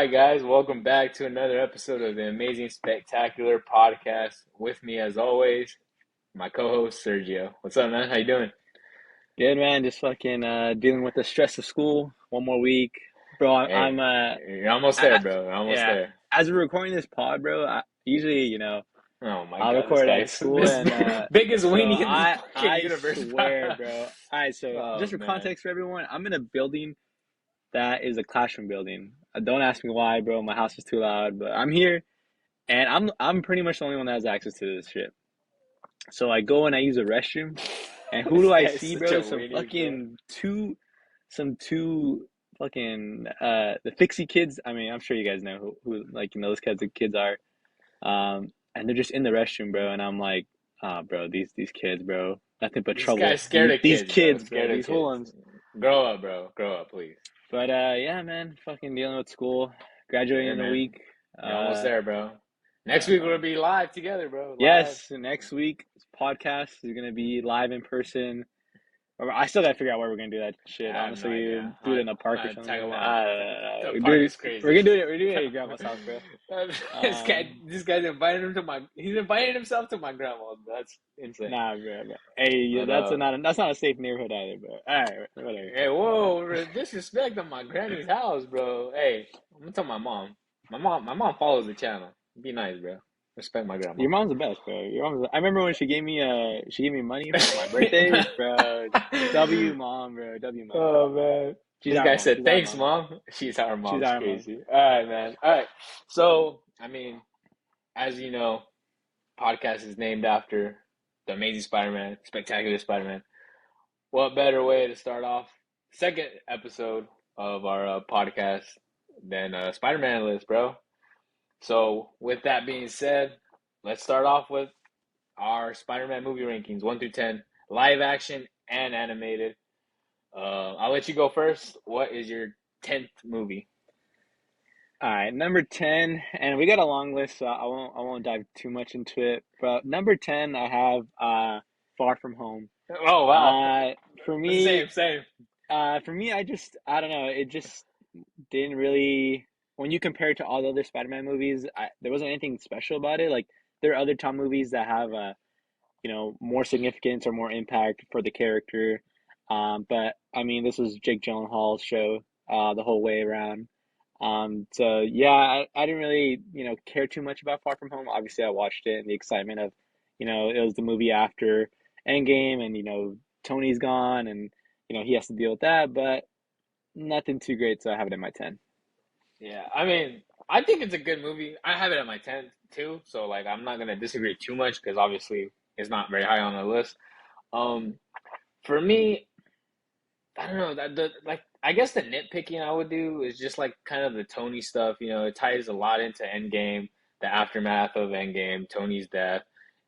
right, guys, welcome back to another episode of the Amazing Spectacular podcast. With me, as always, my co-host Sergio. What's up, man? How you doing? Good man, just fucking dealing with the stress of school. One more week, bro. Hey, you're almost I, there, I bro. You're almost yeah. there. As we're recording this pod, bro, usually Oh my I'll God, this record at guy's school, this and biggest bro, weenie in the I fucking I universe, bro. swear, bro. All right, so Oh just for man, context for everyone, I'm in a building that is a classroom building. Don't ask me why, bro. My house is too loud, but I'm here, and I'm pretty much the only one that has access to this shit. So I go and I use the restroom. And who this do I guy's see, such a bro? weenie, bro. Some two fucking the Fixie kids. I mean, I'm sure you guys know who like those kinds of kids are. And they're just in the restroom, bro. And I'm like, ah, bro, these kids, bro, nothing but This trouble. guy's scared These of these kids, bro. kids, bro, Scared of these kids. hoolums. Grow up, bro. Grow up, please. But yeah, man, fucking dealing with school, graduating Hey, in a man, week. you're almost Uh, there, bro. Next yeah, week we'll bro. be live together, bro. Live. Yes, next week podcast is gonna be live in person. I still gotta figure out where we're gonna do that I shit. have no Honestly, idea. do it in a park or Talk something. about the We're park doing. is We're crazy. gonna do it. We're doing it at your grandma's house, bro. This guy, Um, this guy's invited him to my. He's invited himself to my grandma's. That's insane. nah, bro. Hey, But that's not a safe neighborhood either, bro. All right, whatever. hey, whoa, disrespect on my granny's house, bro. Hey, I'm gonna tell my mom. My mom follows the channel. Be nice, bro. Respect my grandma. Your mom's the best, bro. I remember when she gave me money for my birthday, bro. W mom, bro. W mom. Oh man. She's This our guy mom. said, She's our "Thanks, mom. mom." She's our She's mom's our mom. crazy. All right, man. All right. So, I mean, as you know, podcast is named after the Amazing Spider-Man, Spectacular Spider-Man. What better way to start off second episode of our podcast than Spider-Man list, bro? So, with that being said, let's start off with our Spider-Man movie rankings, 1 through 10, live action and animated. I'll let you go first. What is your 10th movie? All right, number 10, and we got a long list, so I won't dive too much into it. But number 10, I have Far From Home. Oh wow, Uh for me, same, same. I don't know, it just didn't really when you compare it to all the other Spider-Man movies, there wasn't anything special about it. Like there are other Tom movies that have more significance or more impact for the character. But I mean, this was Jake Gyllenhaal's show the whole way around. So yeah, I didn't really, care too much about Far From Home. Obviously, I watched it and the excitement of, it was the movie after Endgame and, Tony's gone and, he has to deal with that, but nothing too great, so I have it in my 10. Yeah, I mean, I think it's a good movie. I have it at my 10th too, so like I'm not gonna disagree too much because obviously it's not very high on the list. Um, for me, I don't know that the like I guess the nitpicking I would do is just like kind of the Tony stuff. It ties a lot into Endgame, the aftermath of Endgame, Tony's death,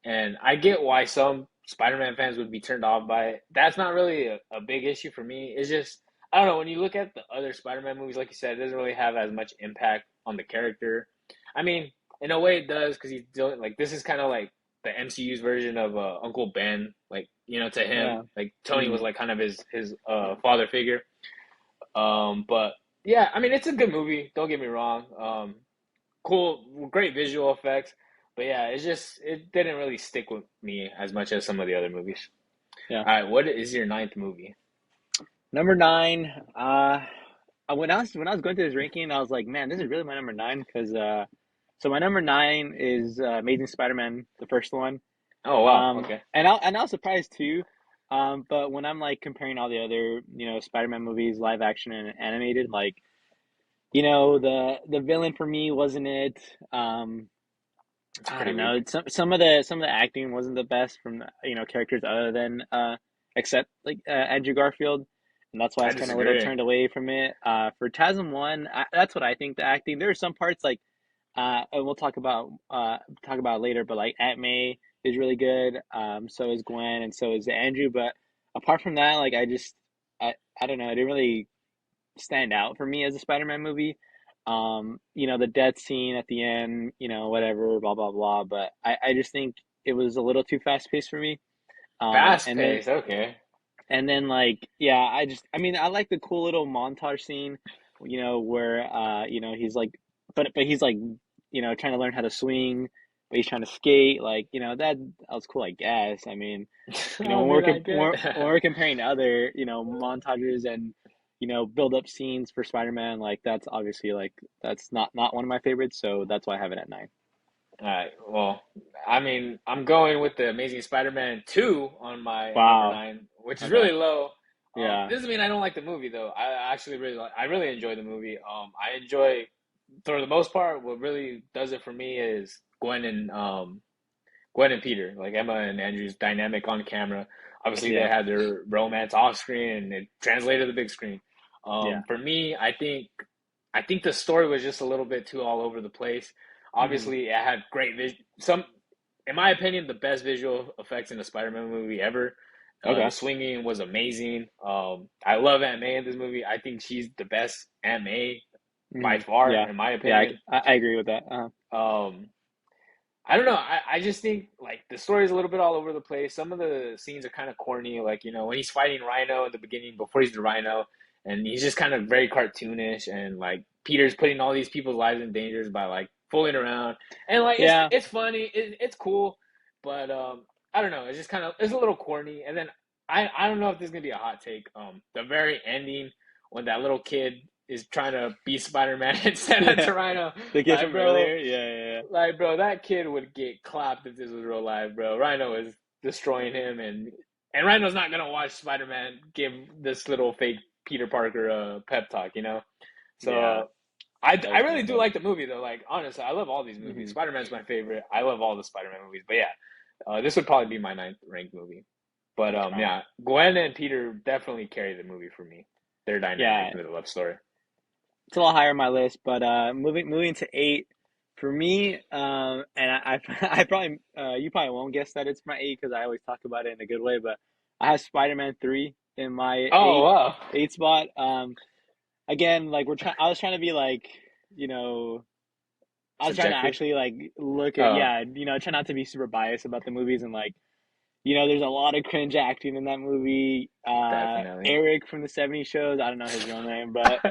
and I get why some Spider-Man fans would be turned off by it. That's not really a big issue for me. It's just I don't know when you look at the other Spider-Man movies, like you said, it doesn't really have as much impact on the character. I mean, in a way, it does because he's doing like this is kind of like the MCU's version of Uncle Ben, like to him, Yeah. like Tony was Mm. like kind of his father figure. But yeah, I mean it's a good movie. Don't get me wrong. Cool, great visual effects. But yeah, it didn't really stick with me as much as some of the other movies. Yeah. All right, what is your ninth movie? Number 9, when I was going through this ranking, I was like, man, this is really my number 9 because so my number 9 is Amazing Spider-Man, the first one. Oh wow, okay. And I was surprised too. But when I'm like comparing all the other, Spider-Man movies, live action and animated, like, the villain for me wasn't it. It's I pretty don't weak. know. Some of the acting wasn't the best from characters other than except like Andrew Garfield, and that's why I I was kind of a little disagree. turned away from it. For TASM one, that's what I think the acting. There are some parts like and we'll talk about it later, but like Aunt May is really good. So is Gwen, and so is Andrew. But apart from that, like I don't know. It didn't really stand out for me as a Spider-Man movie. The death scene at the end, whatever, blah blah blah. But I just think it was a little too fast paced for me. Um, Fast and then paced, okay. and then like I mean I like the cool little montage scene, where he's like but he's like, trying to learn how to swing, but he's trying to skate. Like, that was cool, I guess. I mean, I mean, I get. when we're comparing to other, montages and, build up scenes for Spider-Man, like that's obviously like that's not one of my favorites, so that's why I have it at 9. All right. Well, I mean, I'm going with the Amazing Spider-Man 2 on my number Wow. 9, which is Okay. really low. Yeah. Doesn't mean I don't like the movie though. I actually really I really enjoy the movie. I enjoy for the most part. What really does it for me is Gwen and Peter, like Emma and Andrew's dynamic on camera. Obviously, they Yeah. had their romance off screen, and it translated to the big screen. Yeah. For me, I think the story was just a little bit too all over the place. Hmm. Obviously, it had great some, in my opinion, the best visual effects in a Spider-Man movie ever. The Okay. swinging was amazing. I love Aunt May in this movie. I think she's the best Aunt May by Hmm. far, Yeah. in my Yeah. opinion. I agree with that. Um, I don't know. I just think like the story is a little bit all over the place. Some of the scenes are kind of corny, like when he's fighting Rhino in the beginning before he's the Rhino, and he's just kind of very cartoonish, and like Peter's putting all these people's lives in danger by like fooling around, and like Yeah. it's funny, it's cool, but I don't know. It's just kind of it's a little corny. And then I don't know if this is gonna be a hot take. The very ending when that little kid is trying to be Spider Man instead of Yeah. Rhino, The kid like from bro. earlier. Yeah. Yeah. Yeah. Like, bro, that kid would get clapped if this was real life, bro. Rhino is destroying him, and Rhino's not gonna watch Spider Man give this little fake Peter Parker pep talk, you know. Yeah. So That I was kind really of do funny. like the movie though. Like honestly, I love all these movies. Hmm. Spider Man's my favorite. I love all the Spider Man movies, but yeah, this would probably be my ninth ranked movie. But Wow. yeah, Gwen and Peter definitely carry the movie for me. Their dynamic Yeah. with the love story. It's a lot higher on my list, but moving to 8 for me, and I probably you probably won't guess that it's my 8 because I always talk about it in a good way, but I have Spider-Man 3 in my Oh 8 wow, 8 spot. Again, like I was trying to be like, you know, I was trying to subjective. actually like look at, Oh, yeah, try not to be super biased about the movies and like, there's a lot of cringe acting in that movie. definitely. Eric from the '70s shows, I don't know his real name, but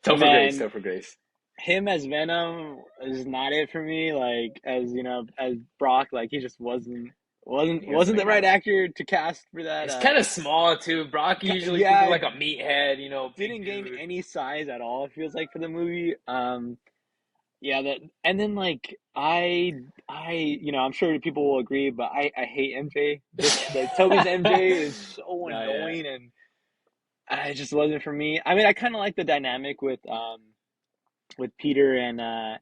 Topher Grace, man, Topher Grace. him as Venom is not it for me. Like as as Brock, like he just He doesn't wasn't the make right much. actor to cast for that. It's kind of small too. Brock, you usually think of Yeah, like a meathead, big didn't gain dude. any size at all. It feels like for the movie. Yeah, that and then like I'm sure people will agree, but I hate MJ. Just like Toby's MJ is so No, yeah. annoying and it just wasn't for me. I mean, I kind of like the dynamic with Peter and why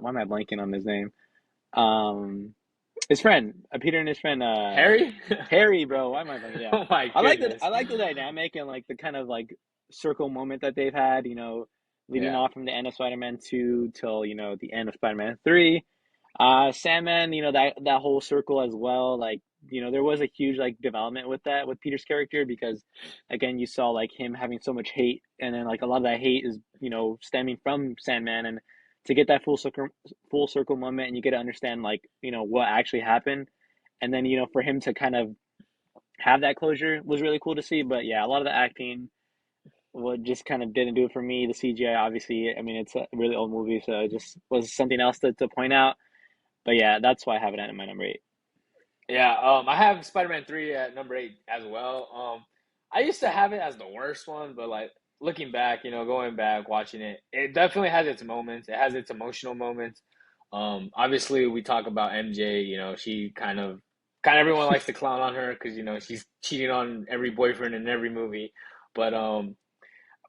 am I blanking on his name? His friend, Peter and his friend, Harry? Harry, bro. Why am I blanking? Yeah, Oh my goodness. I like the dynamic and like the kind of like circle moment that they've had. Leading Yeah, off from the end of Spider-Man 2 till the end of Spider-Man 3. Sandman, that whole circle as well. Like there was a huge like development with that with Peter's character because again you saw like him having so much hate and then like a lot of that hate is stemming from Sandman and to get that full circle moment and you get to understand like what actually happened and then for him to kind of have that closure was really cool to see. But yeah, a lot of the acting what just kind of didn't do it for me. The CGI, obviously, I mean, it's a really old movie, so it just was something else to point out. But yeah, that's why I have it at my number 8. yeah. I have Spider-Man 3 at number 8 as well. I used to have it as the worst one, but like looking back, going back, watching it, it definitely has its moments. It has its emotional moments. Obviously, we talk about MJ. She kind of everyone likes to clown on her because she's cheating on every boyfriend in every movie. But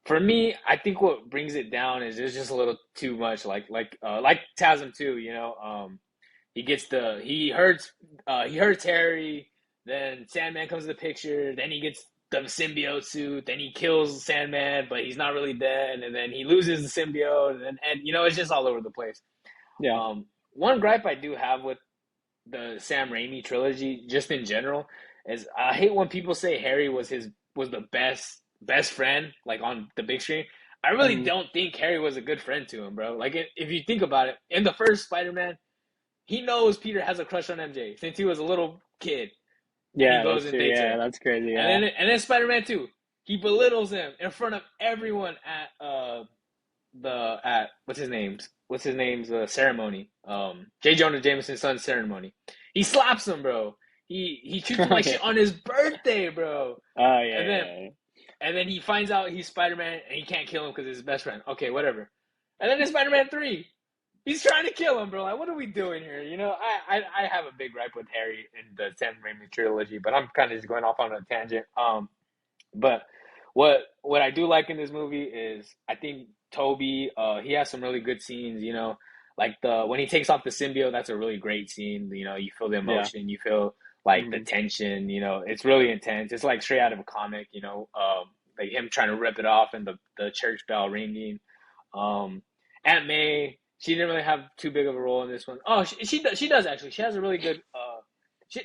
for me, I think what brings it down is there's just a little too much, like Tasm too. He hurts Harry. Then Sandman comes to the picture. Then he gets the symbiote suit. Then he kills Sandman, but he's not really dead. And then he loses the symbiote. And it's just all over the place. Yeah. One gripe I do have with the Sam Raimi trilogy, just in general, is I hate when people say Harry was the best friend, like on the big screen. I really Hmm. don't think Harry was a good friend to him, bro. Like if you think about it, in the first Spider-Man, he knows Peter has a crush on MJ since he was a little kid, and he Yeah, goes that's and true. dates Yeah, her. that's crazy. And Yeah. then Spider-Man 2, he belittles him in front of everyone at the at what's his name's ceremony. J. Jonah Jameson's son's ceremony. He slaps him, bro. He treats him Oh like yeah. shit on his birthday, bro. Oh And yeah, then yeah, he finds out he's Spider Man and he can't kill him because he's his best friend. Okay, whatever. And then in Spider Man 3, he's trying to kill him, bro. Like, what are we doing here? You know, I have a big gripe with Harry in the Sam Raimi trilogy, but I'm kind of just going off on a tangent. But what I do like in this movie is I think Toby, he has some really good scenes. You know, like the when he takes off the symbiote, that's a really great scene. You know, you feel the yeah. emotion, you feel like the Hmm. tension. You know, it's really intense. It's like straight out of a comic. You know, like him trying to rip it off and the church bell ringing. Um, Aunt May, she didn't really have too big of a role in this one. Oh, she does actually. She has a really good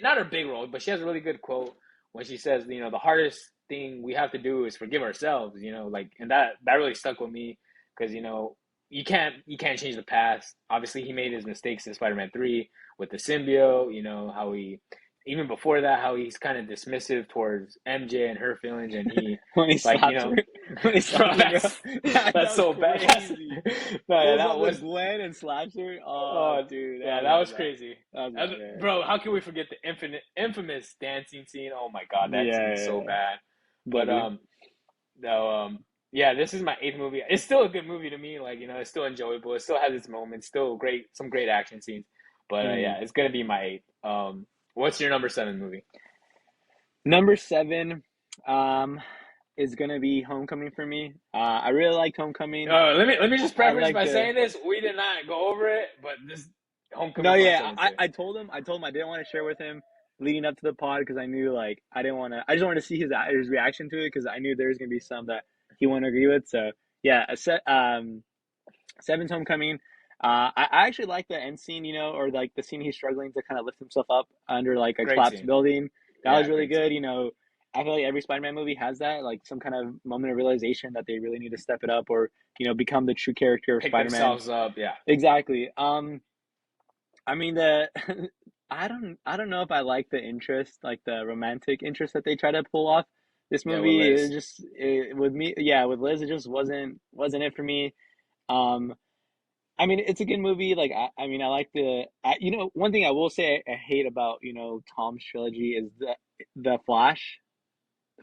not her big role, but she has a really good quote when she says, you know, the hardest thing we have to do is forgive ourselves. You know, like, and that really stuck with me because you know you can't change the past. Obviously, he made his mistakes in Spider-Man 3 with the symbiote. You know how he even before that how he's kind of dismissive towards MJ and her feelings, and he When he like you slaps her, know when he bro, slaps her, bro. Yeah, that that's was so bad. crazy. No, yeah, Pulls up that with was Gwen and slaps her. Oh, oh dude, yeah, that that was was bad. crazy. That was bad. Yeah, Bro, how can we forget the infamous dancing scene? Oh my god, that yeah, scene's yeah, so yeah. bad. But Buddy. no, yeah, this is my eighth movie. It's still a good movie to me. Like you know, it's still enjoyable. It still has its moments. Still great, some great action scenes. But Hmm. yeah, it's gonna be my eighth. What's your number seven movie? Number seven, um, is gonna be Homecoming for me. I really liked Homecoming. Let me just I preface like by the saying this: we did not go over it, but this No, Homecoming's my yeah, seven too. I told him I didn't want to share with him leading up to the pod because I knew like I didn't want to. I just wanted to see his reaction to it because I knew there was gonna be some that he wouldn't agree with. So yeah, Seven's Homecoming. I actually like the end scene, you know, or like the scene he's struggling to kind of lift himself up under like a Great collapsed scene. building. That was Yeah, really great good. scene. You know, I feel like every Spider-Man movie has that, like some kind of moment of realization that they really need to step it up or become the true character of Pick Spider-Man. themselves up. Yeah, Exactly. I mean the I don't know if I like the interest, like the romantic interest that they try to pull off. This yeah, with movie Liz. with me, yeah, with Liz, it just wasn't it for me. Um, I mean, it's a good movie. Like I mean, I like one thing I will say I hate about Tom's trilogy is the Flash.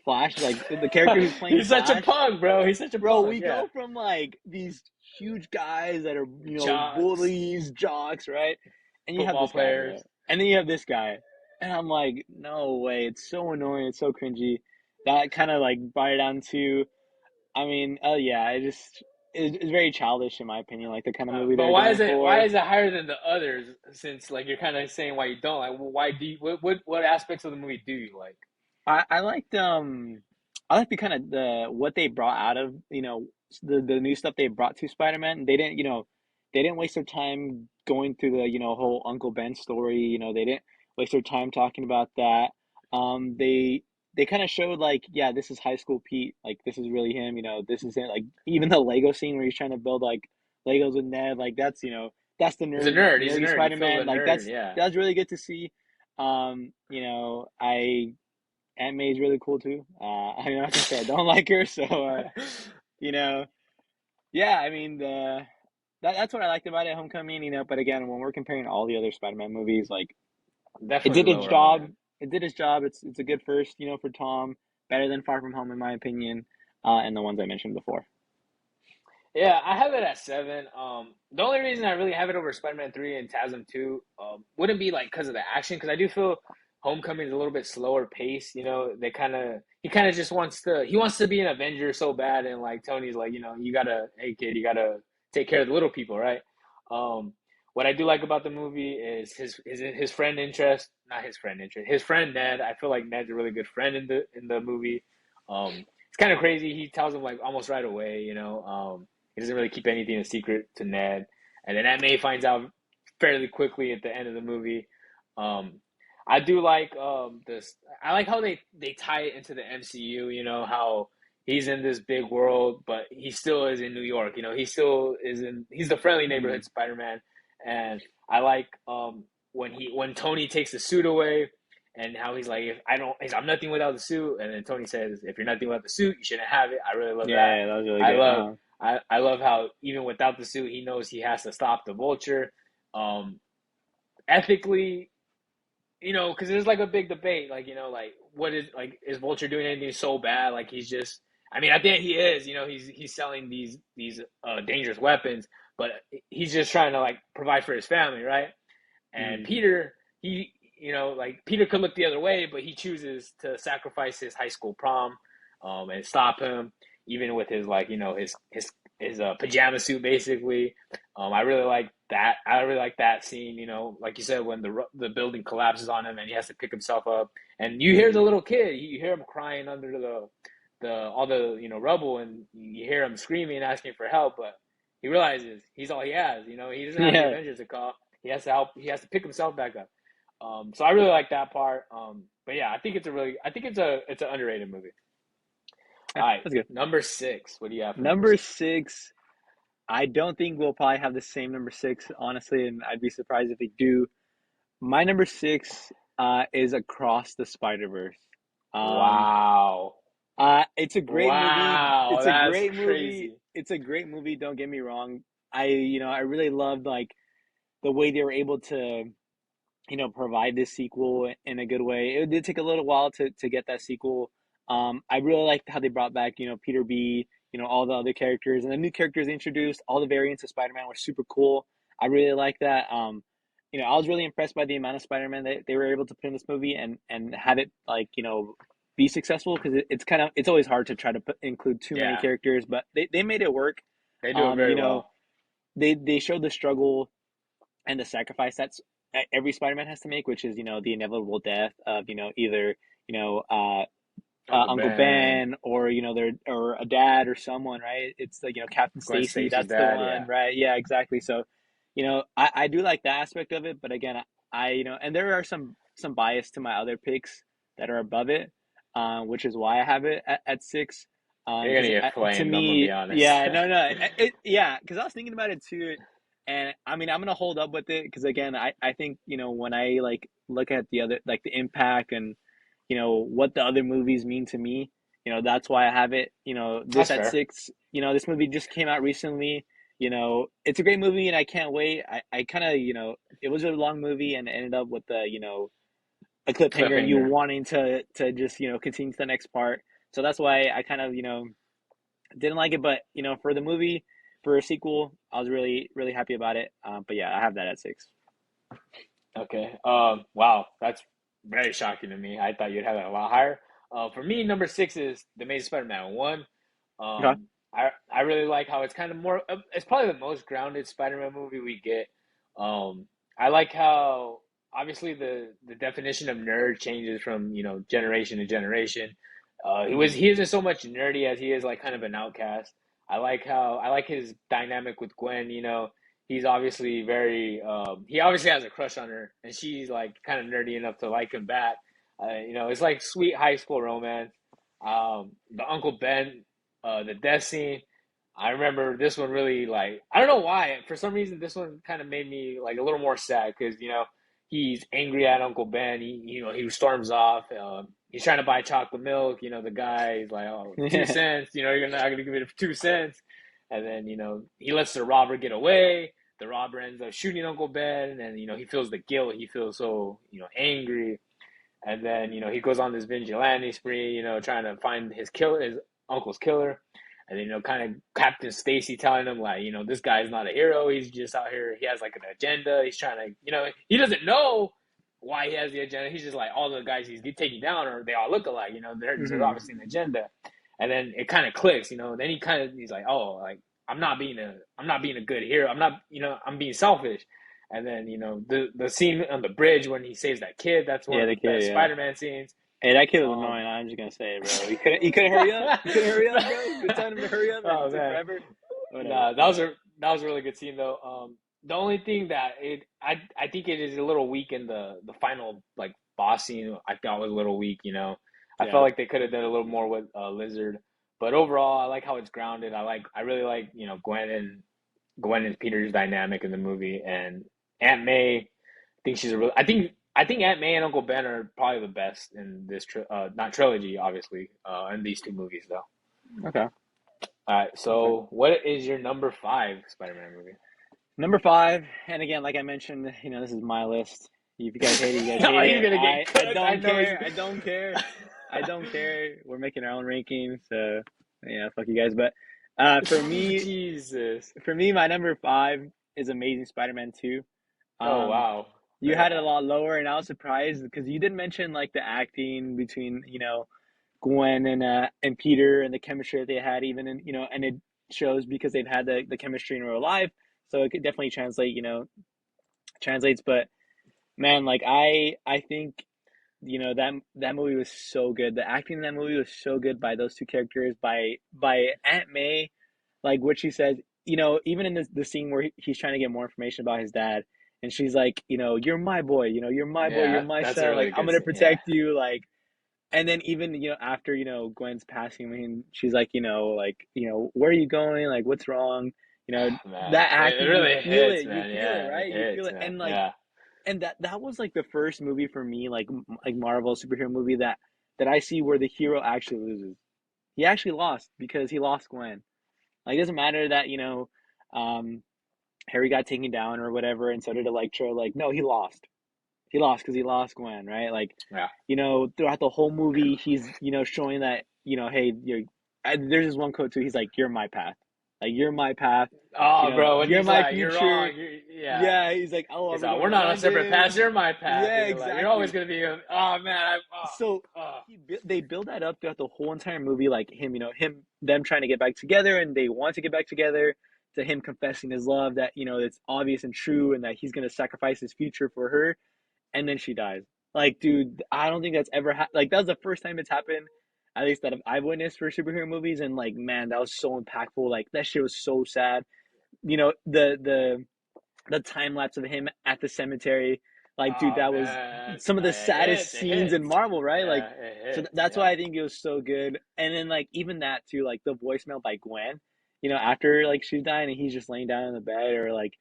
Flash, like the character who's playing He's such a Flash. punk, bro. He's such a Bro, punk. we Yeah, go from like these huge guys that are, jocks, bullies, jocks, right? And you have football this guy, players. bro. And then you have this guy. And I'm like, no way. It's so annoying. It's so cringy. That kind of like brought it down to, I mean, yeah, it's very childish in my opinion, like the kind of movie But they're going why for. is it higher than the others? Since like you're kind of saying why you don't like. Why do you, what aspects of the movie do you like? I liked I like the kind of the what they brought out of the new stuff they brought to Spider-Man. They didn't waste their time going through the whole Uncle Ben story. They didn't waste their time talking about that. They kind of showed like, yeah, this is high school Pete. Like this is really him. This is it. Like even the Lego scene where he's trying to build like Legos with Ned. Like that's the He's a nerd. He's a nerdy nerd. You feel the Spider-Man. Like nerd. Yeah. that's really good to see. I Aunt May's really cool too. I'm not gonna say I don't like her, so you know, yeah. I mean, that's what I liked about it, Homecoming. But again, when we're comparing all the other Spider-Man movies, like it Definitely did its lower on my job. end. It did its job. It's a good first, for Tom. Better than Far From Home, in my opinion, and the ones I mentioned before. Yeah, I have it at seven. The only reason I really have it over Spider-Man 3 and TASM 2 wouldn't be like because of the action, because I do feel Homecoming is a little bit slower pace. You know, he kind of just wants to be an Avenger so bad, and like Tony's like, you know, you gotta, hey kid, you gotta take care of the little people, right? Um, what I do like about the movie is his friend interest, not his friend interest, his friend Ned. I feel like Ned's a really good friend in the movie. It's kind of crazy. He tells him like almost right away, you know. He doesn't really keep anything a secret to Ned, and then Aunt May finds out fairly quickly at the end of the movie. Um, I do like this. I like how they tie it into the MCU. You know how he's in this big world, but he still is in New York. You know he still is in. He's the friendly Mm. neighborhood Spider Man, and I like when Tony takes the suit away. And how he's like, if I don't, I'm nothing without the suit. And then Tony says, if you're nothing without the suit, you shouldn't have it. I really love that. Yeah, that was really I good. love Uh-huh. I love how even without the suit, he knows he has to stop the Vulture. Um, ethically, because there's like a big debate, like like what is Vulture doing anything so bad? Like he's just, I mean, I think he is. He's selling these dangerous weapons, but he's just trying to like provide for his family, right? And Mm. Peter, he, like Peter could look the other way, but he chooses to sacrifice his high school prom, and stop him, even with his like, his pajama suit, basically. I really like that. I really like that scene. Like you said, when the building collapses on him and he has to pick himself up, and you hear the little kid, you hear him crying under the all the rubble, and you hear him screaming, asking for help, but he realizes he's all he has. He doesn't have the Yeah. Avengers to call. He has to help. He has to pick himself back up. So I really like that part. But yeah, I think it's an underrated movie. Yeah, All right, that's good. number six. What do you have for number Number six? six, I don't think we'll probably have the same number six, honestly, and I'd be surprised if they do. My number six is Across the Spider-Verse. Um, Wow, it's a great movie. wow, It's a that's great movie. crazy. It's a great movie. Don't get me wrong. I really loved like the way they were able to, provide this sequel in a good way. It did take a little while to get that sequel. I really liked how they brought back, Peter B, all the other characters and the new characters they introduced. All the variants of Spider-Man were super cool. I really like that. I was really impressed by the amount of Spider-Man that they were able to put in this movie and have it like, be successful because it's always hard to try to include too many Yeah, characters, but they made it work. they do it Um, very you know, well. they showed the struggle and the sacrifice that's every Spider-Man has to make, which is the inevitable death of either you know uh, Uncle Uncle Ben, Ben or their or a dad or someone, right? It's like Captain Gwen Stacy, Stacy's that's the dad. one, Yeah, right? Yeah, exactly. So I do like that aspect of it, but again, and there are some bias to my other picks that are above it, which is why I have it at six. you're Because gonna get to flamed. I'm gonna be me, honest. yeah, no, yeah, because I was thinking about it too, and I mean, I'm gonna hold up with it because again, I think when I like look at the other like the impact and what the other movies mean to me, that's why I have it. This That's at fair. six. This movie just came out recently. It's a great movie, and I can't wait. I kind of it was a long movie, and it ended up with the a cliffhanger, and you Cliffhanger. wanting to just continue to the next part. So that's why I kind of didn't like it, but for the movie, for a sequel, I was really really happy about it. But yeah, I have that at six. Okay. Wow, that's very shocking to me. I thought you'd have that a lot higher. For me, number six is The Amazing Spider-Man 1. Okay. I really like how it's kind of more. It's probably the most grounded Spider-Man movie we get. Um, I like how obviously the definition of nerd changes from generation to generation. Hmm. He isn't so much nerdy as he is like kind of an outcast. I like his dynamic with Gwen. He's obviously he obviously has a crush on her, and she's like kind of nerdy enough to like him back. It's like sweet high school romance. The Uncle Ben, the death scene. I remember this one really like I don't know why. For some reason, this one kind of made me like a little more sad because he's angry at Uncle Ben. He storms off. He's trying to buy chocolate milk. The guy is like, oh, two Yeah. cents. You're not gonna give it 2 cents. And then he lets the robber get away. The robber ends up shooting Uncle Ben, and he feels the guilt. He feels so angry, and then he goes on this vigilante spree, trying to find his uncle's killer, and then kind of Captain Stacy telling him like this guy's not a hero. He's just out here. He has like an agenda. He's trying to he doesn't know why he has the agenda. He's just like all the guys he's taking down, or they all look alike. There's Hmm. obviously an agenda, and then it kind of clicks. Then he's like, oh, like I'm not being a good hero. I'm not I'm being selfish. And then the scene on the bridge when he saves that kid. That's one Yeah, of the the kid. best Yeah. Spider-Man scenes. Hey, that kid was Um, annoying. I'm just gonna say it, bro. You couldn't hurry up. You couldn't hurry up, bro. You been telling him to hurry up, and oh it took man, forever. Whatever. nah, Yeah. that was a really good scene though. The only thing that I think it is a little weak in the final like boss scene. I thought was a little weak. I felt Yeah. like they could have done a little more with Lizard. But overall, I like how it's grounded. I really like Gwen and Peter's dynamic in the movie, and Aunt May. Think she's a real. I think Aunt May and Uncle Ben are probably the best in this not trilogy, obviously, in these two movies though. Okay. All right. Okay. So, what is your number five Spider-Man movie? Number five, and again, like I mentioned, this is my list. If you guys hate it, you guys Oh, hate you're it. gonna get I cooked. I don't know. care. I don't care. I don't care. We're making our own rankings, so fuck you guys. But for me, Jesus. my number five is Amazing Spider-Man 2. Oh Um, wow. you Very had it a high. lot lower, and I was surprised because you did mention like the acting between Gwen and Peter and the chemistry that they had, even in and it shows because they've had the chemistry in real life, so it could definitely translates. But man, like I think that movie was so good. The acting in that movie was so good by those two characters, by Aunt May, like what she says. Even in the scene where he's trying to get more information about his dad, and she's like, you're my boy, you're my boy, you're Yeah, my that's a son. Like really I'm good gonna scene. Yeah. protect you. Like, and then even after Gwen's passing, I mean, she's like, where are you going? Like, what's wrong? You know Man, that it acting, really hits, you man. feel it, Yeah, it right? You feel hits, it, man. and like Yeah. and that was like the first movie for me, like Marvel superhero movie that I see where the hero actually loses. He actually lost because he lost Gwen. Like it doesn't matter that um, Harry got taken down or whatever, and so did Electro. Like no, he lost. He lost because he lost Gwen, right? Like Yeah. throughout the whole movie, he's showing that hey, there's this one quote too. He's like, "You're my path. Like you're my path. Oh, bro, when You're he's my like, "You're future." wrong," yeah. Yeah, he's like, "Oh, are He's we like, going "We're to not on separate paths. London?" You're my path." Yeah, You're always exactly. gonna be. Oh man, So oh. they build that up throughout the whole entire movie, like them trying to get back together, and they want to get back together. To him confessing his love, that it's obvious and true, and that he's gonna sacrifice his future for her, and then she dies. Like, dude, I don't think that's ever like that was the first time it's happened, at least that I've witnessed for superhero movies, and like, man, that was so impactful. Like that shit was so sad. The time lapse of him at the cemetery. Like, dude, Oh that was man, some of the it saddest hits. It scenes in hits. Marvel, right? Like, Yeah, it so hits. that's Yeah. why I think it was so good. And then, like, even that too, like the voicemail by Gwen, after like she's dying and he's just laying down in the bed, or like,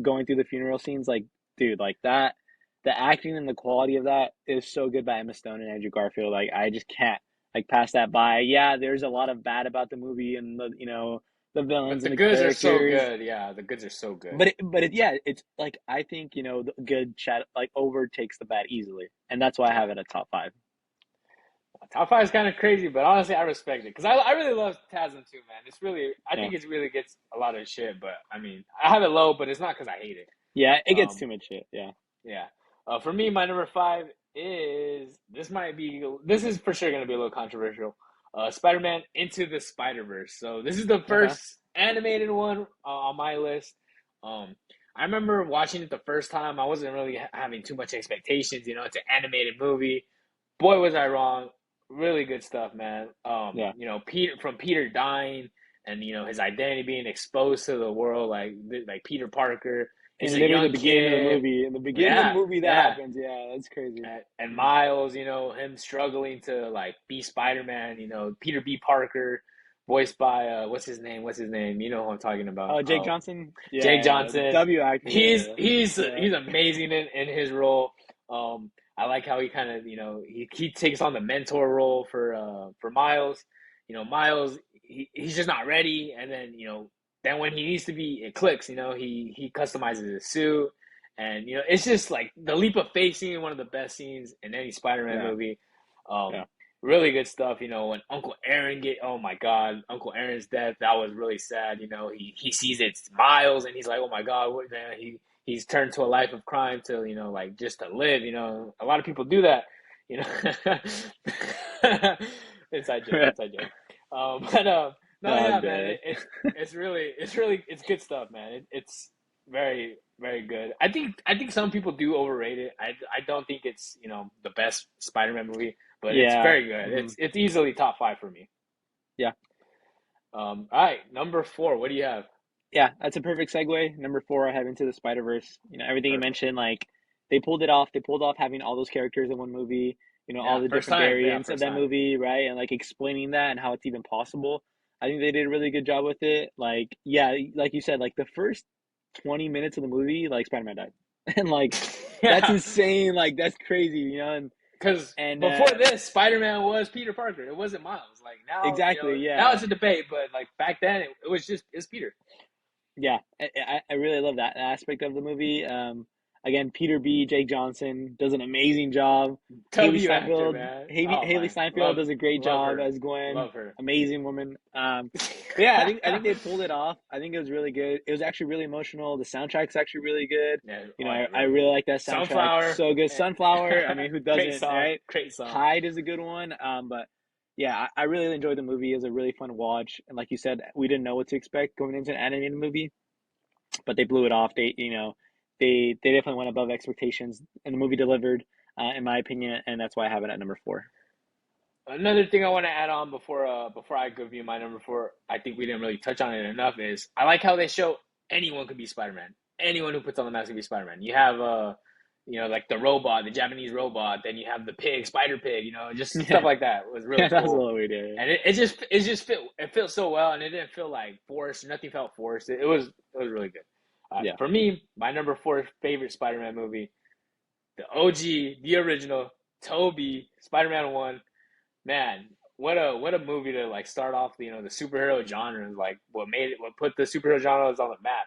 going through the funeral scenes. Like, dude, like that, the acting and the quality of that is so good by Emma Stone and Andrew Garfield. Like, I just can't like pass that by. Yeah, there's a lot of bad about the movie and the But villains the and the goods are so characters, good. Yeah, the goods are so good. but yeah, it's like I think the good chat like overtakes the bad easily, and that's why I have it at top five. Top five is kind of crazy, but honestly, I respect it because I really love TASM too, man. It's really I Yeah, think it really gets a lot of shit, but I mean I have it low, but it's not because I hate it. yeah, it gets Um, too much shit. Yeah, yeah. For me, my number five is this is for sure gonna be a little controversial. Spider-Man Into the Spider-Verse. So this is the okay, first animated one on my list. Um, I remember watching it the first time. I wasn't really having too much expectations. It's an animated movie. Boy, was I wrong. Really good stuff, man. yeah. Peter dying and his identity being exposed to the world, like Peter Parker. He's And a literally the young beginning of the kid. movie, in the beginning of the Yeah, movie, that yeah. happens. Yeah, that's crazy. And Miles, him struggling to like be Spider Man. Peter B. Parker, voiced by what's his name? What's his name? You know who I'm talking about. Oh, Jake Johnson. Jake Yeah, Johnson. W actor. He's Yeah, he's yeah. he's amazing in his role. I like how he kind of he takes on the mentor role for Miles. Miles he's just not ready, and then when he needs to be, it clicks. He customizes his suit, and it's just like the leap of faith scene, one of the best scenes in any Spider-Man Yeah, movie. yeah. Um, really good stuff. When Uncle Aaron oh my God, Uncle Aaron's death, that was really sad. He sees it's Miles, and he's like, oh my God, what man? He's turned to a life of crime to like just to live. A lot of people do that. You know, inside joke. But no, Oh, yeah, man, dead. it's good stuff, man. It's very very good. I think some people do overrate it. I don't think it's the best Spider-Man movie, but it's Yeah. very good. Hmm. It's easily top five for me. Yeah. All right, number four. What do you have? Yeah, that's a perfect segue. Number four, I have Into the Spider Verse. Everything you Perfect. mentioned, like they pulled it off. They pulled off having all those characters in one movie. All Yeah, the first different time. Yeah, variants of first that time. movie, right? And like explaining that and how it's even possible. I think they did a really good job with it. Like, yeah, like you said, like the first 20 minutes of the movie, like Spider Man died, and like that's Yeah, insane. Like that's crazy, because And before this, Spider Man was Peter Parker. It wasn't Miles. Like now, exactly, now yeah. it's a debate, but like back then, it was just it's Peter. Yeah, I really love that aspect of the movie. Again, Peter B. Jake Johnson does an amazing job. W actor, man. Oh Haley my, Steinfeld does a great love job her, as Gwen. love her. Amazing woman. But yeah, I think they pulled it off. I think it was really good. It was actually really emotional. The soundtrack's actually really good. Yeah, You oh know, yeah, I really really good. like that soundtrack. Sunflower, So good. Sunflower. I mean, who great doesn't, song, right? great song. Hyde is a good one. But yeah, I really enjoyed the movie. It was a really fun watch. And like you said, we didn't know what to expect going into an animated movie, but they blew it off. They definitely went above expectations, and the movie delivered, in my opinion, and that's why I have it at number four. Another thing I want to add on before I give you my number four, I think we didn't really touch on it enough. Is I like how they show anyone could be Spider Man. Anyone who puts on the mask can be Spider Man. You have like the robot, the Japanese robot. Then you have the pig, Spider Pig. Just stuff Yeah, like that was yeah, really that was a cool. little weird. Yeah, And it just fit so well, and it didn't feel like forced. Nothing felt forced. It was really good. yeah, For me, my number four favorite Spider Man movie, the OG, the original, Toby, Spider Man One. Man, what a movie to like start off the superhero genre, like what put the superhero genres on the map,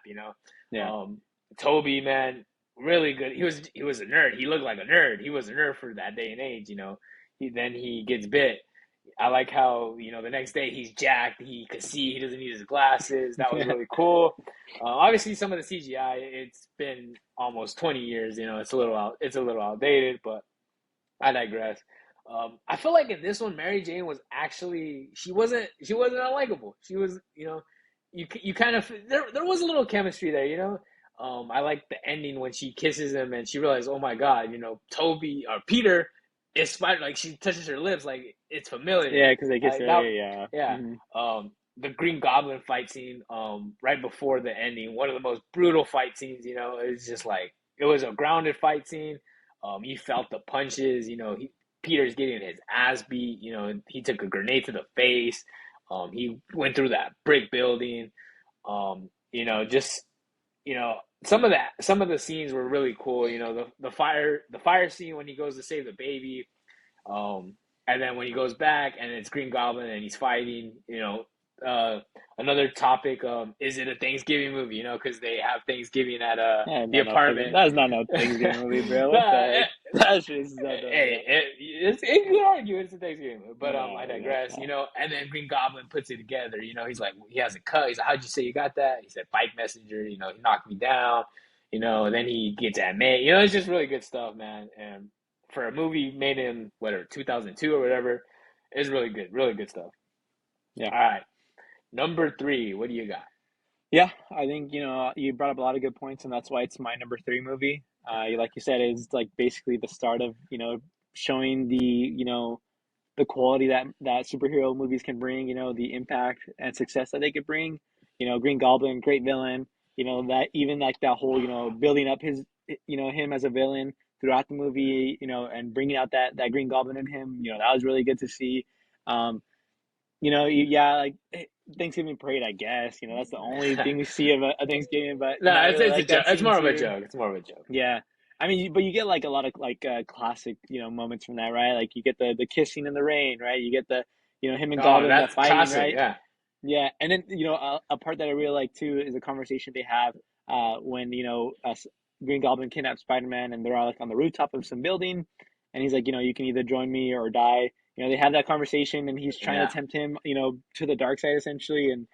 yeah, um Toby, man, really good. He was a nerd. He looked like a nerd. He was a nerd for that day and age. He gets bit. I like how the next day he's jacked. He could see. He doesn't need his glasses. That was yeah, really cool. Obviously, some of the CGI, it's been almost 20 years. It's a little outdated, but I digress. I feel like in this one, Mary Jane was actually she wasn't unlikable. She was you kind of there was a little chemistry there. I like the ending when she kisses him and she realizes, oh my God, Toby or Peter is Spider. Like she touches her lips, like it's familiar. yeah. Because they kiss That earlier. Yeah. yeah. The Green Goblin fight scene right before the ending, one of the most brutal fight scenes. It's just like it was a grounded fight scene. You felt the punches. Peter's getting his ass beat. He took a grenade to the face. He went through that brick building. Just some of the scenes were really cool. The fire scene when he goes to save the baby. Um, and then when he goes back and it's Green Goblin and he's fighting. Uh, Another topic. Is it a Thanksgiving movie? Because they have Thanksgiving at Yeah, the no, no, apartment. that's not no Thanksgiving movie, bro. What Nah, the heck? That's just so dumb. hey, it could argue it's a Thanksgiving movie, but I No, no, digress. no. And then Green Goblin puts it together. He's like, he has a cut. He's like, how'd you say you got that? He said, bike messenger. He knocked me down. And then he gets at May. It's just really good stuff, man. And for a movie made in whatever 2002 or whatever, it's really good stuff. Yeah. All right, number three. What do you got? Yeah, I think you brought up a lot of good points, and that's why it's my number three movie. Like you said, it's like basically the start of showing the quality that superhero movies can bring. The impact and success that they could bring. Green Goblin, great villain. That even like that whole building up him as a villain throughout the movie. And bringing out that Green Goblin in him. That was really good to see. Um, yeah, like Thanksgiving parade, I guess. That's the only thing we see of a Thanksgiving. But No, I it's really it's a like joke. that It's scene more of a too. joke. It's more of a joke. Yeah, I mean, but you get like a lot of like classic moments from that, right? Like you get the kissing in the rain, right? You get the him and Oh, Goblin that's fighting, classic. right? Yeah. Yeah, and then a part that I really like too is a conversation they have when Green Goblin kidnaps Spider Man and they're all like on the rooftop of some building, and he's like, you can either join me or die. They have that conversation, and he's trying to Yeah. tempt him, to the dark side essentially, and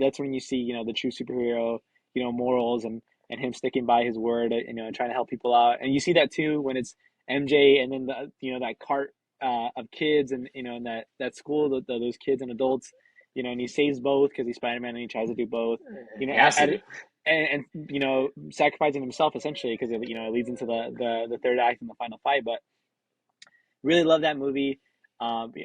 that's when you see the true superhero, morals and him sticking by his word, and trying to help people out, and you see that too when it's MJ and then that cart of kids and and that school those kids and adults and he saves both because he's Spider Man and he tries to do both. He has to do. And sacrificing himself essentially because it leads into the third act and the final fight. But really love that movie.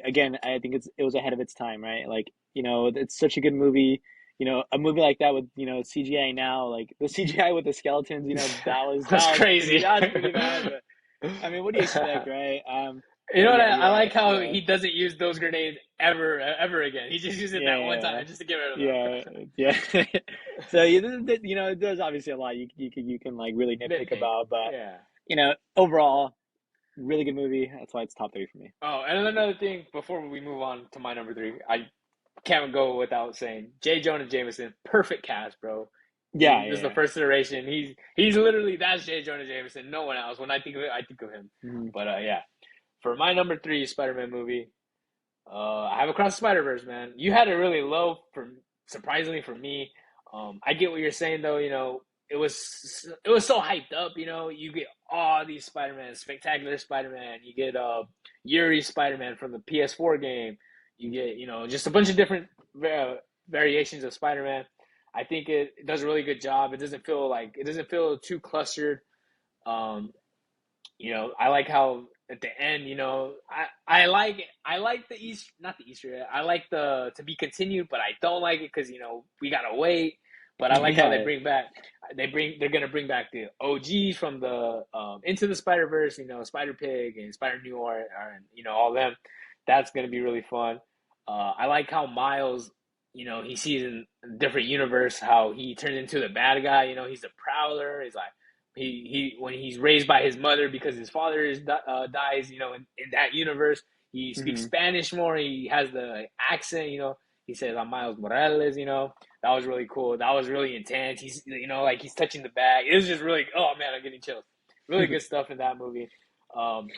Again, I think it was ahead of its time, right? Like it's such a good movie. A movie like that with CGI now, like the CGI with the skeletons, That's crazy. that was pretty bad. But I mean, what do you expect, right? You know what? I Yeah, like how yeah. he doesn't use those grenades ever again. He just used it that one Yeah, time just to get rid of yeah, them. yeah. So there's obviously a lot you can like really nitpick Nitpick. about, but Yeah. overall, really good movie. That's why it's top three for me. Oh, and another thing before we move on to my number three, I can't go without saying J. Jonah Jameson, perfect cast, bro. Yeah, This is the yeah, first iteration. He's literally that's J. Jonah Jameson. No one else. When I think of it, I think of him. yeah. Hmm. But yeah, for my number three Spider-Man movie, I have Across the Spider-Verse, man. You had it really low for surprisingly for me. I get what you're saying though. You know, it was so hyped up. You know, you get all these Spider-Man, Spectacular Spider-Man. You get Yuri Spider-Man from the PS4 game. You get just a bunch of different variations of Spider-Man. I think it does a really good job. It doesn't feel too clustered. Um, I like how at the end, I like the East not the Easter egg. I like the to be continued, but I don't like it because we gotta wait. But I like how Yeah. they're gonna bring back the OGs from the Into the Spider Verse, Spider Pig and Spider Noir, and all them. That's gonna be really fun. I like how Miles, he sees in a different universe how he turns into the bad guy. He's the Prowler. He's like he when he's raised by his mother because his father dies. In that universe, he speaks Hmm. Spanish more. He has the accent. He says I'm Miles Morales. That was really cool. That was really intense. He's like he's touching the bag. It was just really oh man, I'm getting chills. Really good stuff in that movie. Um,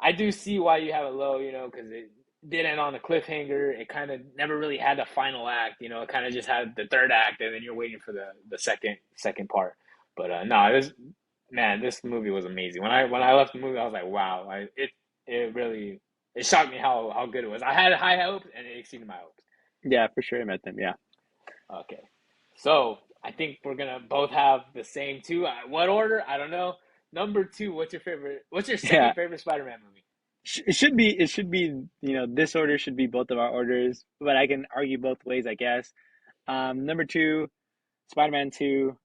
I do see why you have it low. Because it did end on a cliffhanger. It kind of never really had the final act. It kind of just had the third act, and then you're waiting for the second part. But no, this movie was amazing. When I left the movie, I was like, wow, it really it shocked me how good it was. I had high hopes, and it exceeded my hopes. Yeah, for sure. I met them. Yeah. Okay, so I think we're gonna both have the same two. What order? I don't know. Number two, what's your favorite? What's your Yeah. second favorite Spider-Man movie? It should be, this order should be both of our orders, but I can argue both ways, I guess. Number two, Spider-Man 2.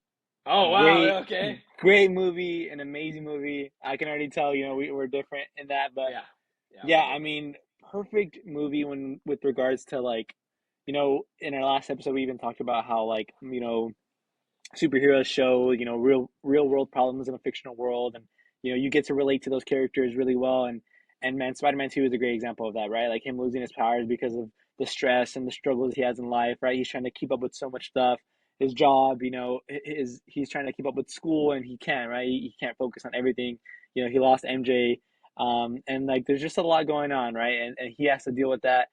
Oh Great, wow, okay, great movie, an amazing movie. I can already tell, we're different in that, but yeah, yeah, yeah, we're I different. mean, perfect movie when with regards to like, in our last episode we even talked about how like, superheroes show, real world problems in a fictional world, and you get to relate to those characters really well, and man, Spider-Man 2 is a great example of that, right? Like him losing his powers because of the stress and the struggles he has in life, right? He's trying to keep up with so much stuff. His job, he's trying to keep up with school and he can't, right? He can't focus on everything. He lost MJ, and like there's just a lot going on, right? And he has to deal with that.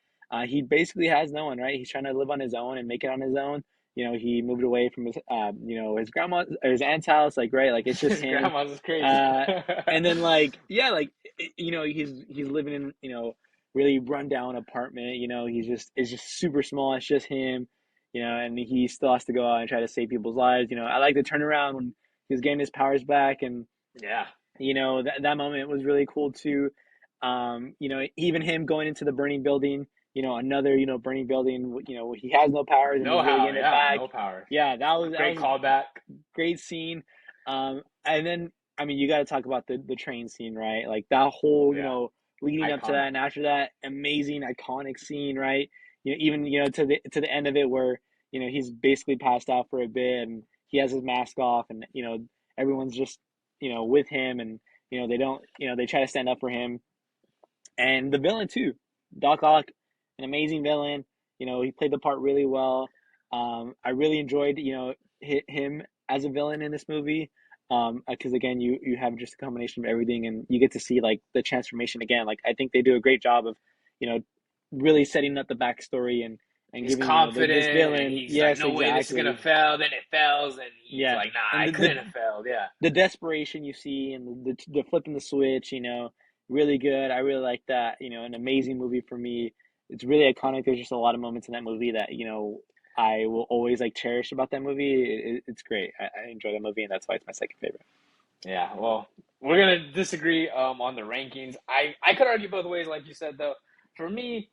He basically has no one, right? He's trying to live on his own and make it on his own. He moved away from his grandma or his aunt's house, like, right, like it's just His him. grandma's is crazy. uh and then like, yeah, like, he's living in, really rundown apartment. He's just it's just super small. It's just him. And he still has to go out and try to save people's lives. I like the turnaround when he was getting his powers back, and Yeah. that moment was really cool too. Even him going into the burning building, another, burning building, he has no powers and No he's really how, getting it yeah, back. no powers. Yeah, that Great was callback. great scene. And then, I mean, you got to talk about the train scene, right? Like that whole, Yeah, leading up to that iconic. and after that, amazing, iconic scene, right? Even, to the end of it where, he's basically passed out for a bit and he has his mask off, and, everyone's just, with him, and, they don't, they try to stand up for him. And the villain too, Doc Ock, an amazing villain. He played the part really well. I really enjoyed, him as a villain in this movie. Because again, you have just a combination of everything, and you get to see like the transformation again. Like I think they do a great job of, you know, really setting up the backstory and He's giving this confident and villain. he's like, Yes, no way, this is gonna exactly. fail. Then it fails, and he's Yeah, like, nah, and I couldn't have failed. Yeah, the desperation you see and the flipping the switch, really good. I really like that. An amazing movie for me. It's really iconic. There's just a lot of moments in that movie that I will always like cherish about that movie. It's great. I enjoy that movie, and that's why it's my second favorite. yeah. Well, we're gonna disagree on the rankings. I could argue both ways, like you said though. For me,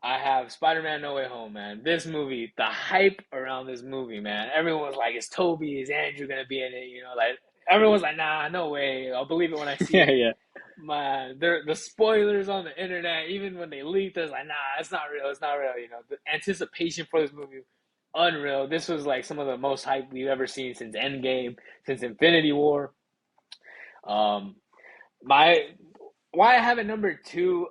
I have Spider-Man No Way Home, man. This movie, the hype around this movie, man. Everyone's like, is Toby, is Andrew gonna be in it? Like everyone's like, nah, no way. I'll believe it when I see Yeah, it. yeah, Man, the spoilers on the internet, even when they leaked, it's like, nah, it's not real. It's not real. The anticipation for this movie, unreal. This was like some of the most hype we've ever seen since Endgame, since Infinity War. Um, my why I have it number two.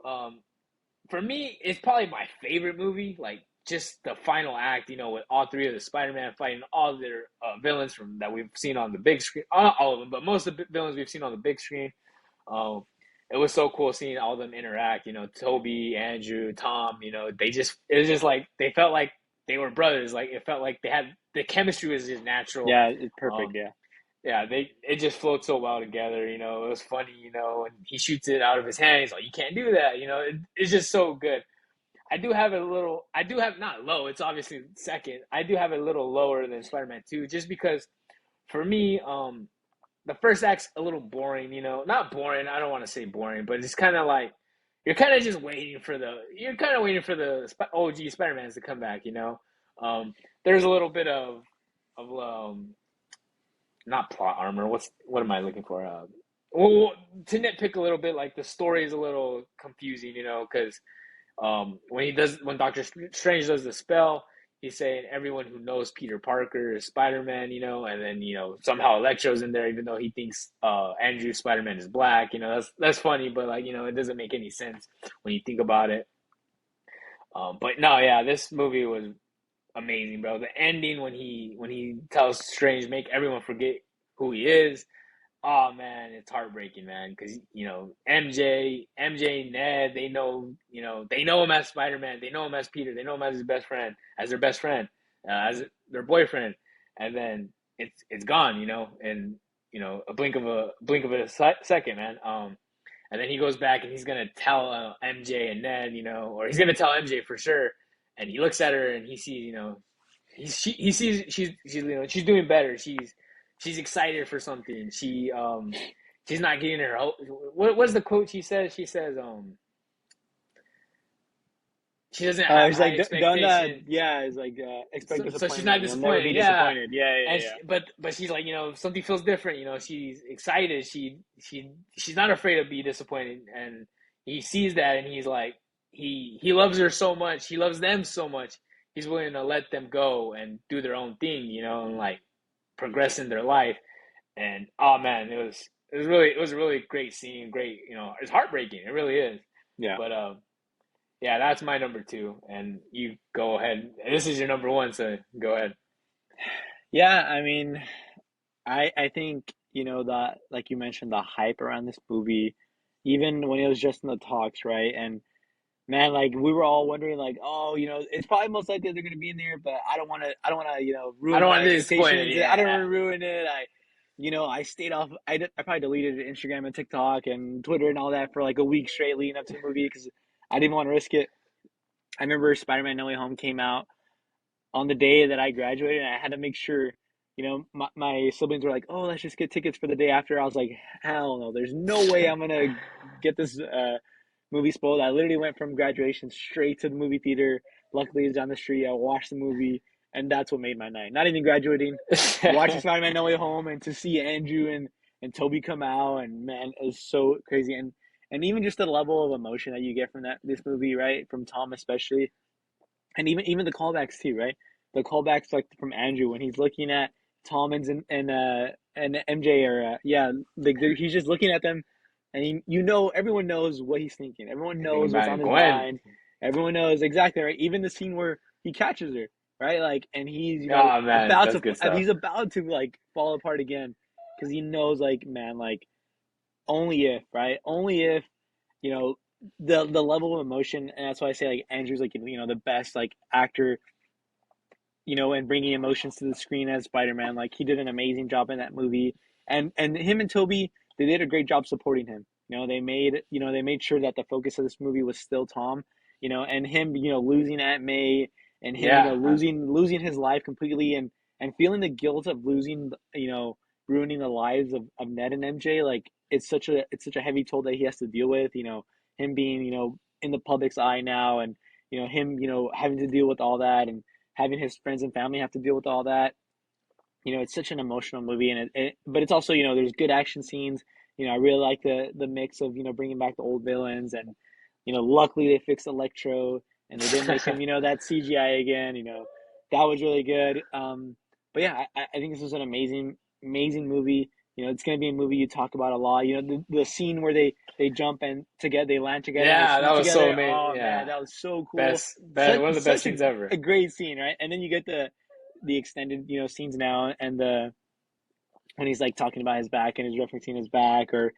For me, it's probably my favorite movie. Like just the final act, with all three of the Spider-Man fighting all their villains from that we've seen on the big screen. Not all of them, but most of the villains we've seen on the big screen. Um, it was so cool seeing all of them interact. Toby, Andrew, Tom. It was just like they felt like they were brothers. Like it felt like they had the chemistry was just natural. Yeah, it's perfect. Um, Yeah. yeah, it just flowed so well together. It was funny. And he shoots it out of his hand. He's like, "You can't do that." It's just so good. I do have not low. It's obviously second. I do have it a little lower than Spider-Man 2, just because for me, the first act's a little boring. Not boring. I don't want to say boring, but it's kind of like you're kind of just waiting for the OG Spider-Mans to come back. There's a little bit of not plot armor. What am I looking for? Well, to nitpick a little bit, like the story is a little confusing, because when Doctor Strange does the spell, he's saying everyone who knows Peter Parker is Spider Man, and then somehow Electro's in there, even though he thinks Andrew Spider Man is black. That's funny, but like it doesn't make any sense when you think about it. But no, yeah, this movie was amazing, bro. The ending when he tells Strange make everyone forget who he is. Oh man, it's heartbreaking, man. Because MJ, Ned, they know him as Spider Man. They know him as Peter. They know him as his best friend, as their best friend, as their boyfriend, and then it's gone, in a blink of a second, man. And then he goes back and he's gonna tell MJ and Ned, or he's gonna tell MJ for sure. And he looks at her and he sees, he sees she's doing better. She's excited for something. She's not getting her hope. What's the quote she says? She says she doesn't have It's high like don't expectation. yeah, it's like expect So she's not disappointment. You'll never be disappointed. Yeah, disappointed. Yeah, yeah, and yeah. but she's like, something feels different. She's excited. She's not afraid to be disappointed, and he sees that, and he's like, he loves her so much. He loves them so much. He's willing to let them go and do their own thing, and like progress in their life. And oh man, it was a really great scene. Great, it's heartbreaking. It really is. Yeah. But yeah, that's my number two. And you go ahead. This is your number one, so go ahead. Yeah, I mean, I think, that like you mentioned, the hype around this movie, even when it was just in the talks, right? And man, like we were all wondering, like, oh, it's probably most likely they're gonna be in there, but I don't wanna, I ruin don't my want to disappoint it. expectations. I don't Yeah. wanna ruin it. I stayed off. I probably deleted Instagram and TikTok and Twitter and all that for like a week straight leading up to the movie because I didn't want to risk it. I remember Spider-Man No Way Home came out on the day that I graduated, and I had to make sure, my siblings were like, "Oh, let's just get tickets for the day after." I was like, "Hell no! There's no way I'm gonna get this movie spoiled." I literally went from graduation straight to the movie theater. Luckily, it's down the street. I watched the movie, and that's what made my night. Not even graduating, watching Spider-Man No Way Home, and to see Andrew and Toby come out, and man, it was so crazy. And even just the level of emotion that you get from this movie, right? From Tom especially, and even the callbacks too, right? The callbacks like from Andrew when he's looking at Tom and MJ or yeah, like he's just looking at them, and everyone knows what he's thinking. Everyone I think knows what's about on his Gwen. mind. Everyone knows exactly right. Even the scene where he catches her, right? Like, and he's Oh man, about that's to good stuff. he's about to like fall apart again because he knows like man like only if right only if you know the level of emotion, and that's why I say like Andrew's like the best like actor, and bringing emotions to the screen as Spider-Man. Like he did an amazing job in that movie, and him and Toby, they did a great job supporting him. They made sure that the focus of this movie was still Tom, and him, losing Aunt May, and him, Yeah, losing his life completely, and feeling the guilt of losing, ruining the lives of Ned and MJ. Like it's such a heavy toll that he has to deal with. Him being, in the public's eye now, and him, having to deal with all that, and having his friends and family have to deal with all that. It's such an emotional movie, and but it's also, there's good action scenes. I really like the mix of bringing back the old villains, and luckily they fixed Electro, and they didn't make him that CGI again. That was really good. But yeah, I think this was an amazing movie. It's gonna be a movie you talk about a lot. The scene where they jump and together, they land together and they Yeah, that swim was so together. amazing. Oh man, Yeah, that was so cool. best, one of the best Such scenes a ever. great scene, right? And then you get the extended scenes now, and the when he's like talking about his back and he's referencing his back, or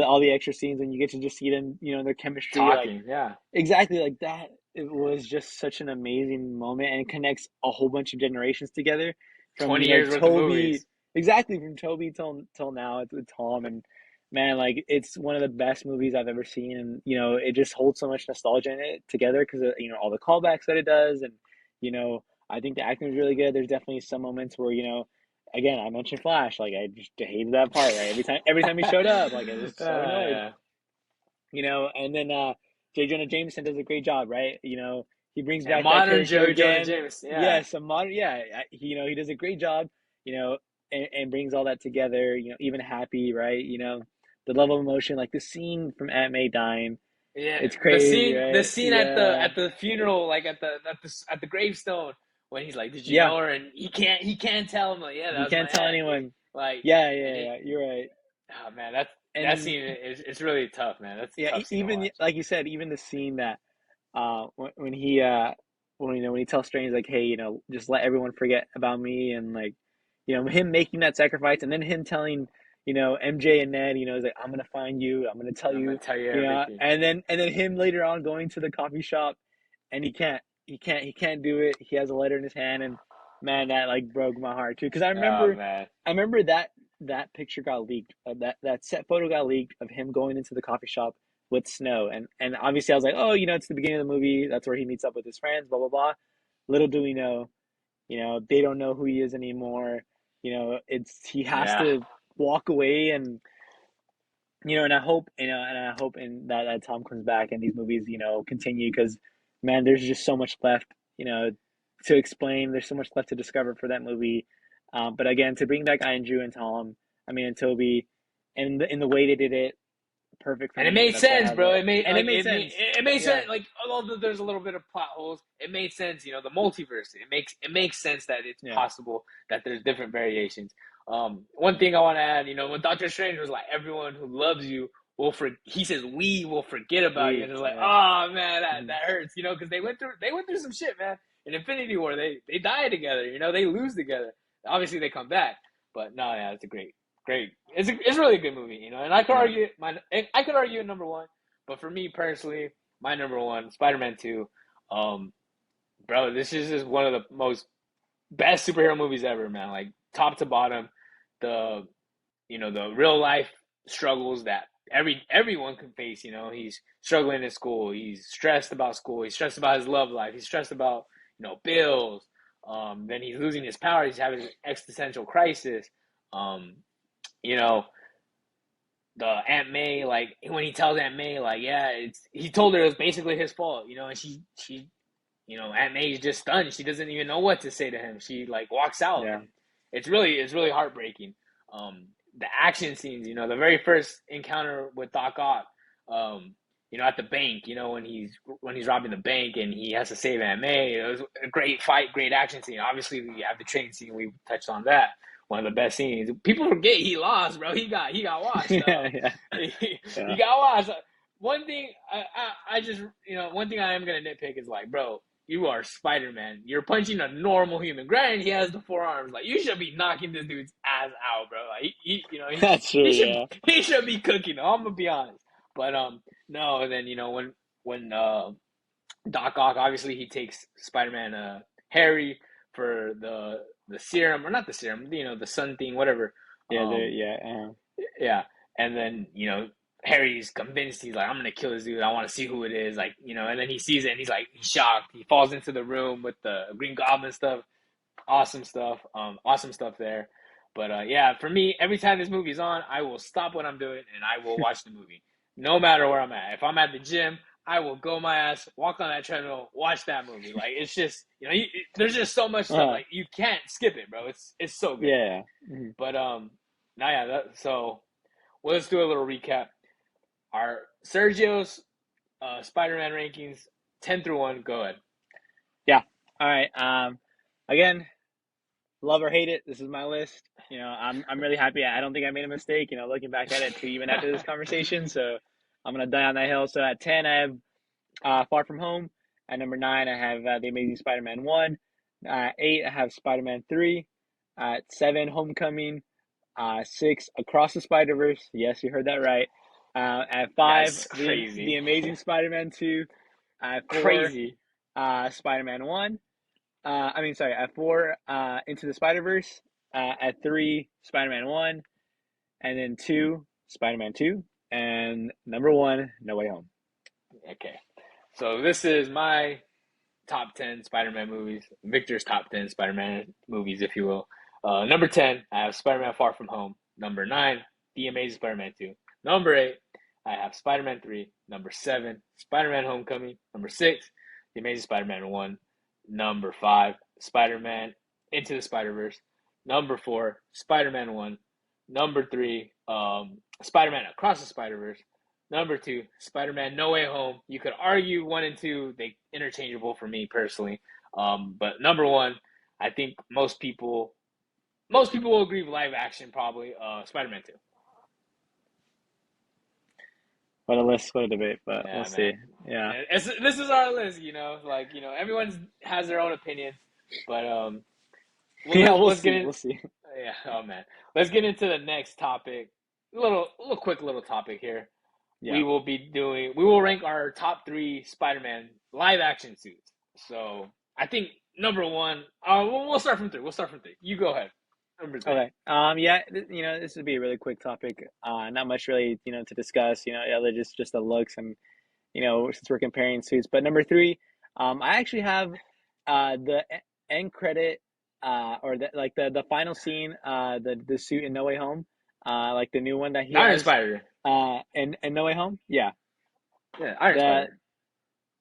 all the extra scenes, and you get to just see them, their chemistry, like Talking, yeah. exactly like that. It was just such an amazing moment, and it connects a whole bunch of generations together, from 20 years worth of Toby, movies. exactly, from Toby till now with Tom. And man, like, it's one of the best movies I've ever seen, and it just holds so much nostalgia in it together, because of all the callbacks that it does. And I think the acting is really good. There's definitely some moments where again, I mentioned Flash, like, I just hated that part, right? Every time he showed up, like, I was so annoyed. Yeah. And then J. Jonah Jameson does a great job, right? He brings And back that modern character Joey Jonah again. James, yeah. Yes, a modern, yeah. He does a great job, and brings all that together. Even Happy, right? The level of emotion, like the scene from Aunt May dying, Yeah, it's the crazy, scene, the right? scene Yeah, at the funeral, like at the gravestone, when he's like, "Did you yeah. know her?" And he can't tell him, like, "Yeah, that He was my can't tell aunt." anyone. Like, Yeah, and yeah, yeah. You're right. oh man, that And scene is it's really tough, man. That's a yeah, tough scene to even watch. like you said, even the scene that when he when he tells Strange, like, hey, just let everyone forget about me, and like, him making that sacrifice, and then him telling MJ and Ned, he's like, I'm gonna find you, I'm gonna tell I'm gonna you, tell you everything. and then him later on going to the coffee shop, and he can't do it. He has a letter in his hand, and man, that like broke my heart too, because I Oh remember man, I remember that picture got leaked, that set photo got leaked of him going into the coffee shop with Snow. And obviously I was like, oh, it's the beginning of the movie. That's where he meets up with his friends, blah blah blah. Little do we know, they don't know who he is anymore. It's he has yeah, to walk away. And I hope and that Tom comes back and these movies, continue, because man, there's just so much left, to explain. There's so much left to discover for that movie. But again, to bring back Andrew and Tom, I mean, and Toby, and in the way they did it, perfect for and it me, made and that's why I sense, have bro. it. It made And it like made sense. it made Yeah, sense. Like, although there's a little bit of plot holes, it made sense. The multiverse. It makes sense that it's yeah, possible that there's different variations. One thing I want to add, when Doctor Strange was like, "Everyone who loves you will he says, "We will forget about you," and it's like, yeah. oh man, that Mhm. that hurts, because they went through some shit, man. In Infinity War, they die together, they lose together. Obviously, they come back, but no, yeah, it's a great. It's really a good movie, and Yeah, I could argue it number one, but for me personally, my number one, Spider-Man 2. Um, bro, this is just one of the most best superhero movies ever, man. Like, top to bottom, the the real life struggles that everyone can face. He's struggling in school. He's stressed about school. He's stressed about his love life. He's stressed about bills. Then he's losing his power. He's having an existential crisis. Um, you know, the Aunt May, like, when he tells Aunt May, like, yeah, he told her it was basically his fault, and she Aunt May's just stunned. She doesn't even know what to say to him. She, like, walks out, yeah, and it's really heartbreaking. The action scenes, the very first encounter with Doc Ock, um, at the bank, when he's robbing the bank and he has to save Aunt May. It was a great fight, great action scene. Obviously, we have the train scene. We touched on that. One of the best scenes. People forget he lost, bro. He got washed. yeah, yeah, He yeah. got washed. One thing I just one thing I am gonna nitpick is, like, bro, you are Spider Man. You're punching a normal human. Granted, he has the four arms. Like, you should be knocking this dude's ass out, bro. Like, That's true. he should Yeah, he should be cooking. I'm gonna be honest. But no. And then when Doc Ock, obviously he takes Spider Man Harry for the serum, or not the serum, the sun thing, whatever. yeah, Um, yeah. yeah. And then, Harry's convinced. He's like, I'm gonna kill this dude. I want to see who it is. Like, and then he sees it and he's like, he's shocked. He falls into the room with the Green Goblin stuff. Awesome stuff. Awesome stuff there. But yeah, for me, every time this movie's on, I will stop what I'm doing and I will watch the movie, no matter where I'm at. If I'm at the gym, I will go my ass, walk on that treadmill, watch that movie. Like, it's just, there's just so much stuff. Uh, Like, you can't skip it, bro. It's so good. yeah. Mhm. But now, yeah. So, well, let's do a little recap. Our Sergio's Spider-Man rankings, 10 through 1. Go ahead. Yeah. All right. Again, love or hate it, this is my list. I'm really happy. I don't think I made a mistake. Looking back at it too, even after this conversation. So I'm gonna die on that hill. So at 10, I have Far From Home. At number 9, I have The Amazing Spider-Man 1. At 8, I have Spider-Man 3. At 7, Homecoming. 6, Across the Spider-Verse. Yes, you heard that right. At 5, That's The crazy. Amazing Spider-Man 2. At 4, Crazy. Spider-Man 1. Sorry, at 4, Into the Spider-Verse. At 3, Spider-Man 1. And then 2, Spider-Man 2. And number 1, No Way Home. Okay. So this is my top 10 Spider-Man movies. Victor's top 10 Spider-Man movies, if you will. Number 10, I have Spider-Man Far From Home. Number 9, The Amazing Spider-Man 2. Number 8, I have Spider-Man 3. Number 7, Spider-Man Homecoming. Number 6, The Amazing Spider-Man 1. Number 5, Spider-Man Into the Spider-Verse. Number 4, Spider-Man 1. Number 3, Spider-Man Across the Spider-Verse. Number 2, Spider-Man No Way Home. You could argue 1 and 2, they interchangeable for me personally. But number 1, I think most people will agree with live action probably. Spider-Man 2. What a list, what a debate, but we'll Yeah, see. man. Yeah. And this is our list, everyone's has their own opinion, but Yeah, we'll let's get see. in. We'll see. Yeah, oh man, let's get into the next topic. Little quick little topic here. Yeah. We will rank our top 3 Spider-Man live action suits. So I think number 1, we'll start from 3. We'll start from 3. You go ahead. Number 3. Okay. Yeah, this would be a really quick topic. Not much really, to discuss, other just the looks and, since we're comparing suits. But number 3, I actually have the end credit or the final scene, the suit in No Way Home, like the new one that he Iron has Spider. in No Way Home. Yeah. Yeah, Iron The Spider.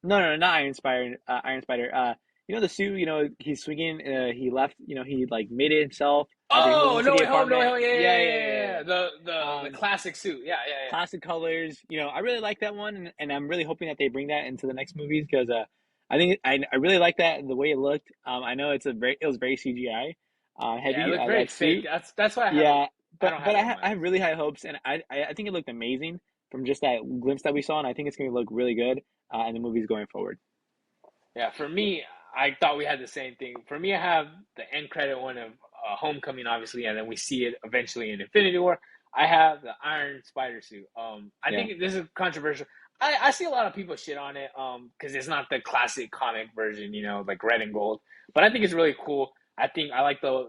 No, no, not Iron Spider. Iron Spider. The suit. He's swinging. He left. He like made it himself after he moved Oh, into No the Way Home, No Way apartment. Home. Yeah, yeah, Yeah, yeah, yeah, yeah, yeah, yeah. The yeah. classic suit. Yeah, yeah, yeah. Classic colors. I really like that one, and I'm really hoping that they bring that into the next movies because I think I really like that the way it looked. I know it was very CGI Yeah, it heavy looked very that fake. suit. That's why Yeah, I but don't but have I it on ha my I have list. really high hopes, and I think it looked amazing from just that glimpse that we saw, and I think it's going to look really good in the movies going forward. Yeah, for me, I thought we had the same thing. For me, I have the end credit one of Homecoming, obviously, and then we see it eventually in Infinity War. I have the Iron Spider suit. I Yeah. think this is controversial. I see a lot of people shit on it because it's not the classic comic version, like red and gold. But I think it's really cool. I think I like the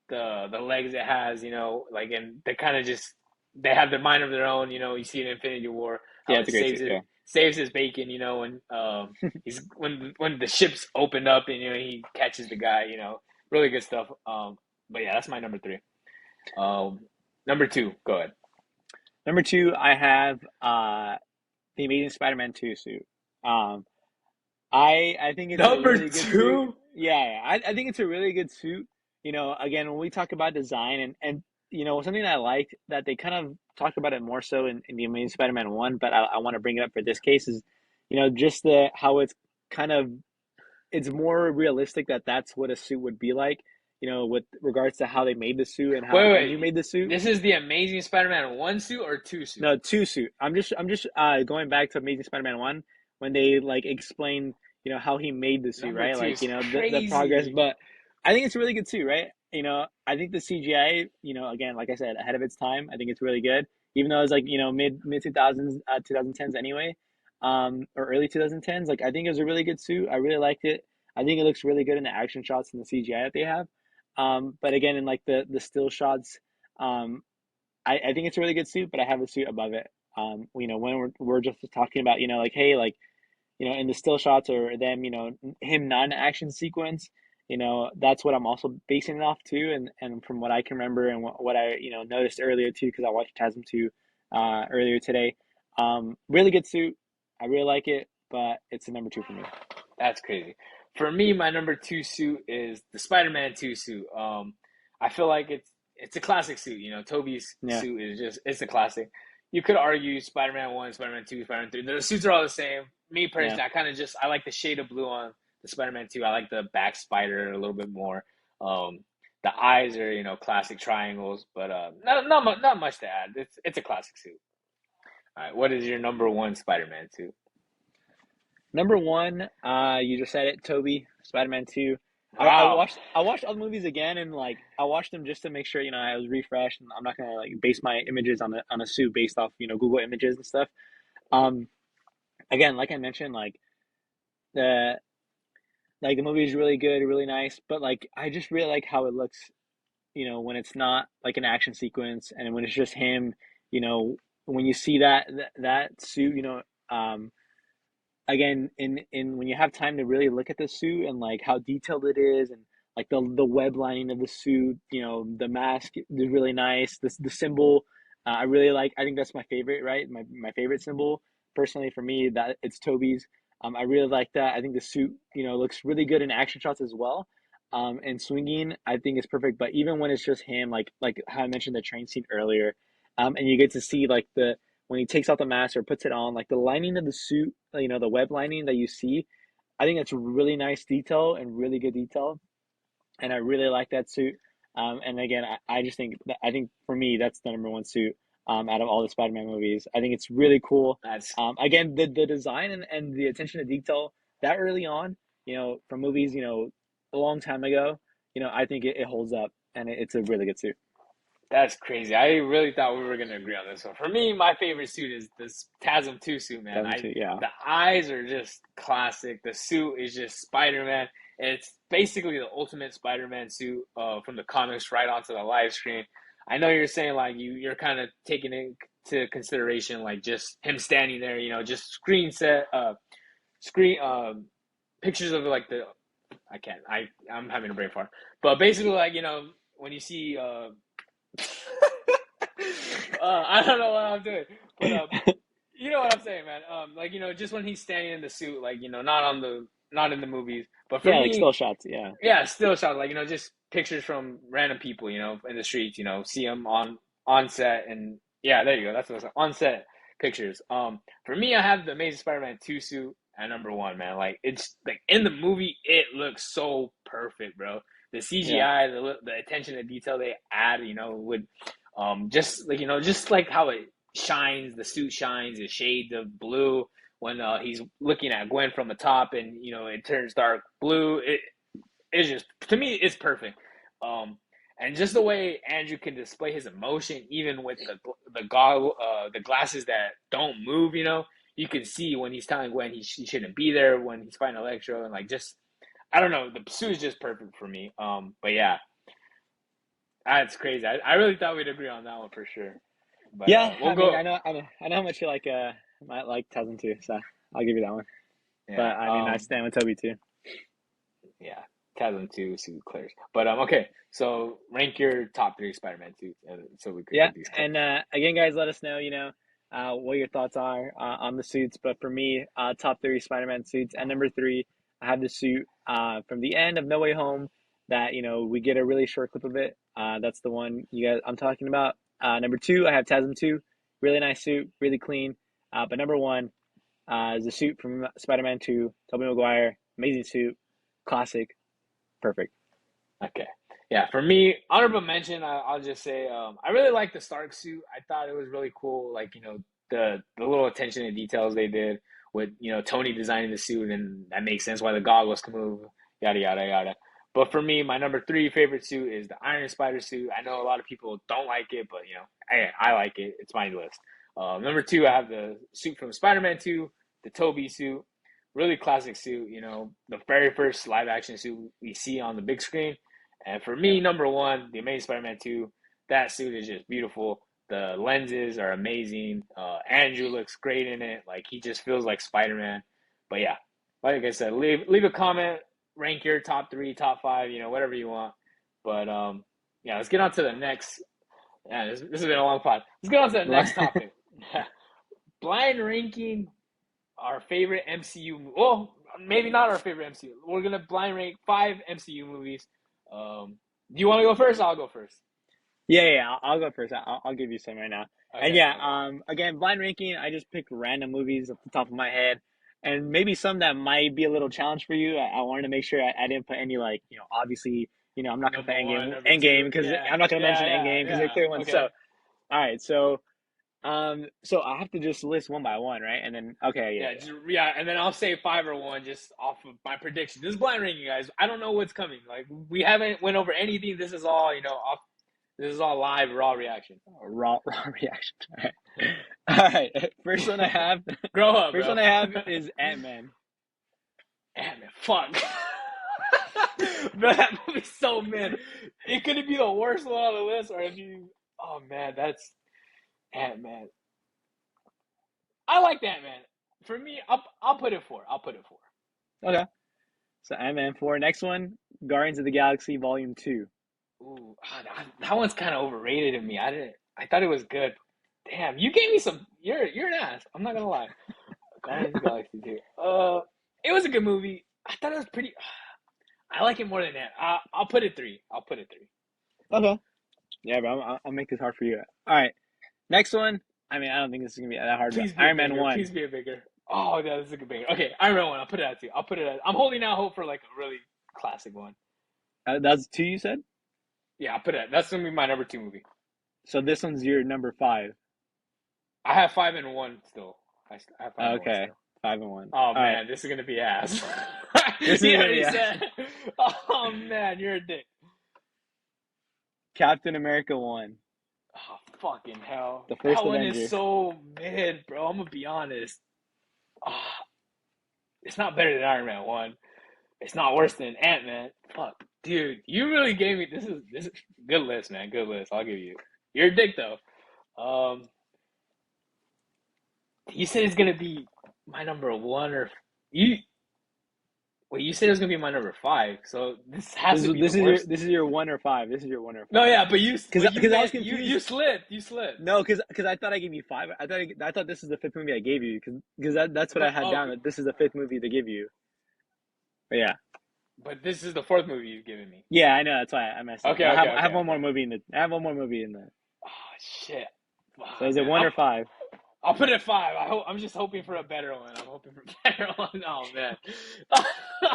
legs it has, like and they kind of just they have their mind of their own. You see in Infinity War how Yeah, it's it a great suit. Yeah. saves his bacon. When he's when the ships opened up and he catches the guy. Really good stuff. But yeah, that's my number 3. Um, number 2, go ahead. Number 2, I have the Amazing Spider-Man 2 suit. Um, I think it's a Number really good suit. 2. Yeah, I think it's a really good suit. Again, when we talk about design and something that I like that they kind of talk about it more so in the Amazing Spider-Man 1, but I want to bring it up for this case is, just the how it's kind of it's more realistic that that's what a suit would be like. With regards to how they made the suit and how Wait, Andrew wait. made the suit. This is the Amazing Spider-Man 1 suit or 2 suit? No, two suit. I'm just going back to Amazing Spider-Man 1 when they like explain, how he made the suit, Number right? 2 Like, is the progress, crazy. but I think it's a really good suit, right? I think the CGI, again, like I said, ahead of its time. I think it's really good. Even though it's like, mid 2000s, 2010s anyway, or early 2010s, like I think it was a really good suit. I really liked it. I think it looks really good in the action shots and the CGI that they have. But again, in like the still shots, um, I think it's a really good suit, but I have a suit above it. When we're just talking about, like, hey, like, in the still shots or them, him non-action sequence, that's what I'm also basing it off too. And from what I can remember and what I, noticed earlier too, because I watched TASM 2 earlier today. Really good suit. I really like it, but it's a number 2 for me. That's crazy. For me, my number 2 suit is the Spider-Man 2 suit. I feel like it's a classic suit. Toby's Yeah, suit is just it's a classic. You could argue Spider-Man 1, Spider-Man 2, Spider-Man 3. The suits are all the same. Me yeah, personally, I like the shade of blue on the Spider-Man 2. I like the back spider a little bit more. Um, The eyes are, classic triangles, but not much to add. It's a classic suit. All right, what is your number one Spider-Man suit? Number one, you just said it, Toby, Spider-Man 2. Wow, I watched all the movies again, and like I watched them just to make sure I was refreshed, and I'm not gonna like base my images on a suit based off Google Images and stuff. Um, Again, like I mentioned, the the movie is really good, really nice, but like I just really like how it looks, when it's not like an action sequence and when it's just him, you know, when you see that suit, um, again in when you have time to really look at the suit and like how detailed it is and like the web lining of the suit, the mask is really nice. The symbol, I really like. I think that's my favorite, right? My favorite symbol personally for me, that it's Toby's. I really like that. I think the suit, looks really good in action shots as well. And swinging, I think is perfect. But even when it's just him, like how I mentioned the train scene earlier, and you get to see like the when he takes off the mask or puts it on, like the lining of the suit, the web lining that you see, I think that's really nice detail and really good detail. And I really like that suit. And again, I just think I think for me, that's the number one suit out of all the Spider-Man movies. I think it's really cool. that's Again, the design and the attention to detail that early on, from movies, a long time ago, I think it holds up and it's a really good suit. That's crazy. I really thought we were gonna agree on this one. For me, my favorite suit is this TASM 2 suit, man. Doesn't it? Yeah. The eyes are just classic. The suit is just Spider-Man. It's basically the ultimate Spider-Man suit from the comics right onto the live screen. I know you're saying like you're kind of taking into consideration like just him standing there, just screen pictures of like the I can't. I'm having a brain fart. But basically like, when you see I don't know what I'm doing, but you know what I'm saying, man. Like just when he's standing in the suit, like not in the movies, but for Yeah, like still me, shots. Yeah. yeah, still shots, like just pictures from random people, in the streets, see them on set, and yeah, there you go. That's what it's on set pictures. For me, I have the Amazing Spider-Man 2 suit at number one, man. Like it's like in the movie, it looks so perfect, bro. The Yeah. CGI, the attention to detail they add, with just like how it shines, the suit shines, the shades of blue when he's looking at Gwen from the top, and it turns dark blue. It's just to me, it's perfect. Um, and just the way Andrew can display his emotion, even with the glasses that don't move, you can see when he's telling Gwen he shouldn't be there when he's fighting Electro, and like just I don't know, the suit is just perfect for me. But yeah, that's crazy. I really thought we'd agree on that one for sure. But Yeah, we'll I mean, go. I know how much you might like Tarzan too, so I'll give you that one. Yeah. But I mean, I stand with Toby too. Yeah. Chasm 2 suit clears. But okay. So rank your top three Spider-Man suits, so we could Yeah, get these and clips. again, guys, let us know, what your thoughts are on the suits. But for me, top three Spider-Man suits, and number three, I have the suit from the end of No Way Home that we get a really short clip of it. That's the one you guys I'm talking about. Number two, I have Tasm 2, really nice suit, really clean. But number one is the suit from Spider-Man 2, Tobey Maguire, amazing suit, classic, perfect. Okay. Yeah, for me, honorable mention, I'll just say I really like the Stark suit. I thought it was really cool, like, the little attention to details they did with, Tony designing the suit, and that makes sense why the goggles can move, yada, yada, yada. But for me, my number three favorite suit is the Iron Spider suit. I know a lot of people don't like it, but, I like it. It's my list. Number two, I have the suit from Spider-Man 2, the Toby suit. Really classic suit, the very first live action suit we see on the big screen. And for Yeah. me, number one, The Amazing Spider-Man 2, that suit is just beautiful. The lenses are amazing. Andrew looks great in it. Like he just feels like Spider-Man. But yeah, like I said, leave a comment, rank your top three, top five, whatever you want. But yeah, let's get on to the next. Yeah, this has been a long pod. Let's get on to the next topic. Blind ranking our favorite MCU. Well, maybe not our favorite MCU. We're gonna blind rank five MCU movies. Do you want to go first? I'll go first. Yeah. I'll go first. I'll give you some right now. And Okay, yeah, okay. again, blind ranking. I just picked random movies off the top of my head, and maybe some that might be a little challenge for you. I wanted to make sure I didn't put any like obviously I'm not gonna put Number one, number Endgame two. because Yeah, I'm not gonna yeah, mention yeah, Endgame because they yeah. clear one. So Okay. all right, so I have to just list one by one, right? And then okay, Yeah, yeah, just, yeah, and then I'll say five or one just off of my prediction. This is blind ranking, guys. I don't know what's coming. Like we haven't went over anything. This is all off. This is all live, raw reaction. yeah. Raw reaction. All right. First one I have. Grow up, First bro. one I have is Ant-Man. Damn it, fuck. Bro, that movie's so mid. It could be the worst one on the list, or if you. Oh man, that's Ant Man. I like Ant Man. For me, I'll put it four. I'll put it four. Okay. So Ant-Man 4. Next one, Guardians of the Galaxy Volume 2. Ooh, that one's kind of overrated in me. I didn't. I thought it was good. Damn, you gave me some. You're an ass. I'm not gonna lie. Guardians of the Galaxy 2. It was a good movie. I thought it was pretty. I like it more than that. I'll put it three. I'll put it three. Okay. Yeah, bro. I'll make this hard for you. All right. Next one. I mean, I don't think this is gonna be that hard, but Please be a Iron Man banger. 1. Please be a banger. Oh, yeah, this is a good banger. Okay, Iron Man 1. I'll put it at two. I'll put it at. I'm holding out hope for like a really classic one. That's two you said. Yeah, I'll put it at. That's gonna be my number two movie. So this one's your number 5. I have five and one still. I have five and one Okay. still. 5 and 1. Oh All right. man, this is gonna be ass. This is He gonna be already ass. said. Oh man, you're a dick. Captain America 1. Oh fucking hell. The first That one Avenger. is so mid, bro. I'm gonna be honest. Ah, it's not better than Iron Man 1. It's not worse than Ant Man. Fuck, dude, you really gave me this is good list, man. Good list. I'll give you. You're a dick though. Um, you said it's gonna be my number one or you. Wait, you said it was gonna be my number five, so this has This to is be the this is your worst. this is your 1 or 5. This is your 1 or No, 5. yeah, but you Because I was went you confused. slipped. You slipped. No, because I thought I gave you 5. I thought this is the fifth movie I gave you because that's what I But had down, that this is the fifth movie to give you. But yeah, but this is the fourth movie you've given me. yeah, I know, that's why I messed up. Okay, But okay, I have okay, one okay. more movie in the I have one more movie in the. Oh shit. So Wow, is it man. 1 or 5? I'll put it at five. I'm just hoping for a better one. I'm hoping for a better one. Oh man.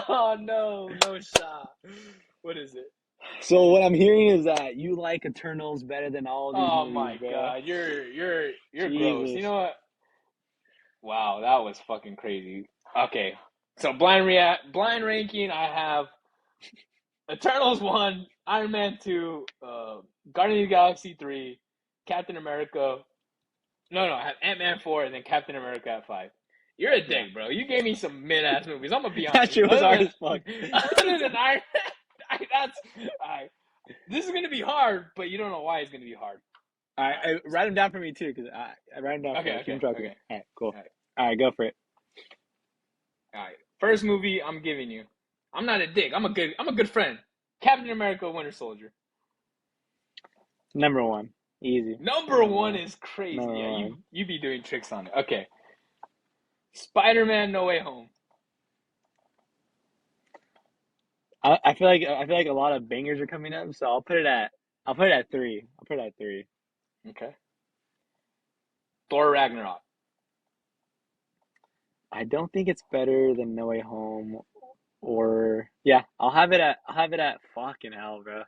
Oh no, no shot. What is it? So what I'm hearing is that you like Eternals better than all these Oh movies, my bro. god, you're gross. You Jesus. know what? Wow, that was fucking crazy. Okay, so blind ranking. I have Eternals one, Iron Man two, Guardians of the Galaxy three, Captain America. No, I have Ant Man four, and then Captain America at five. You're a Yeah, dick, bro. You gave me some mid ass movies. I'm gonna be that honest. shit was hard as fuck. Other than Iron Man, that's I. This is gonna be hard, but you don't know why it's gonna be hard. All right, All right. write them down for me too, because I write them down for Okay, you. Keep them okay, talking. okay. All right, cool. All right. All right, go for it. All right. First movie I'm giving you. I'm not a dick. I'm a good friend. Captain America Winter Soldier. Number 1, easy. Number Number one 1. is crazy. Number Yeah, 1. you be doing tricks on it. Okay. Spider-Man No Way Home. I feel like a lot of bangers are coming up, so I'll put it at 3. I'll put it at 3. Okay. Thor Ragnarok. I don't think it's better than No Way Home, or yeah, I'll have it at fucking hell, bro.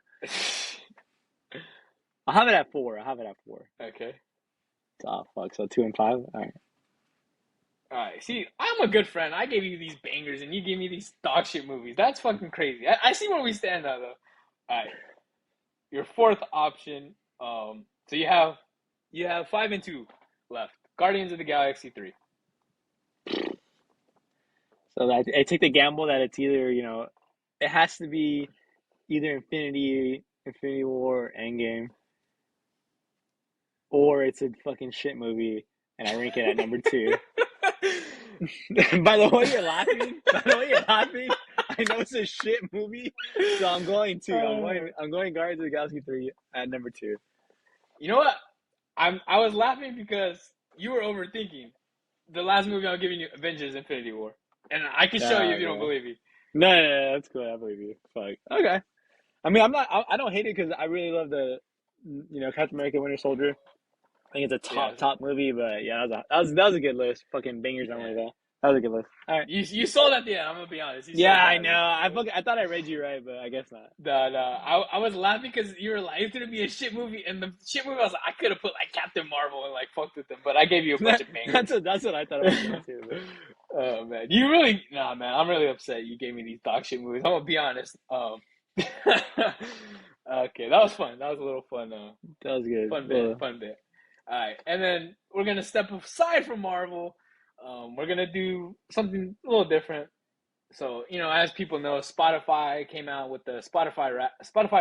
I'll have it at 4. I'll have it at 4. Okay. Oh fuck, so 2 and 5. All right. All right. See, I'm a good friend. I gave you these bangers, and you gave me these dog shit movies. That's fucking crazy. I see where we stand now, though. All right. Your fourth option. So you have five and two left. Guardians of the Galaxy three. So I take the gamble that it's either it has to be either Infinity War, or Endgame, or it's a fucking shit movie, and I rank it at number 2. By the way you're laughing, I know it's a shit movie, so I'm going 2. I'm going Guardians of the Galaxy 3 at number 2. You know what? I was laughing because you were overthinking. The last movie I'm giving you, Avengers: Infinity War, and I can show you if you don't Okay. believe me. No, that's cool. I believe you. Fuck. Okay. I mean, I don't hate it because I really love the, Captain America: Winter Soldier. I think it's a Yeah, top movie, but yeah, that was a good list. Fucking bangers on yeah. like that. That was a good list. All right. You sold at the end. I'm gonna be honest. You Yeah, sold I badly. know. I thought I read you right, but I guess not. No, no. I was laughing because you were like, it's gonna be a shit movie, and the shit movie I was like, I could have put like Captain Marvel and like fucked with them, but I gave you a bunch of bangers. That's what I thought about this too. But Oh man, you really nah man. I'm really upset you gave me these dog shit movies. I'm gonna be honest. Okay, that was fun. That was a little fun. that was good. Fun bit. Well, Fun bit. All right, and then we're gonna step aside from Marvel. We're gonna do something a little different. So, as people know, Spotify came out with the Spotify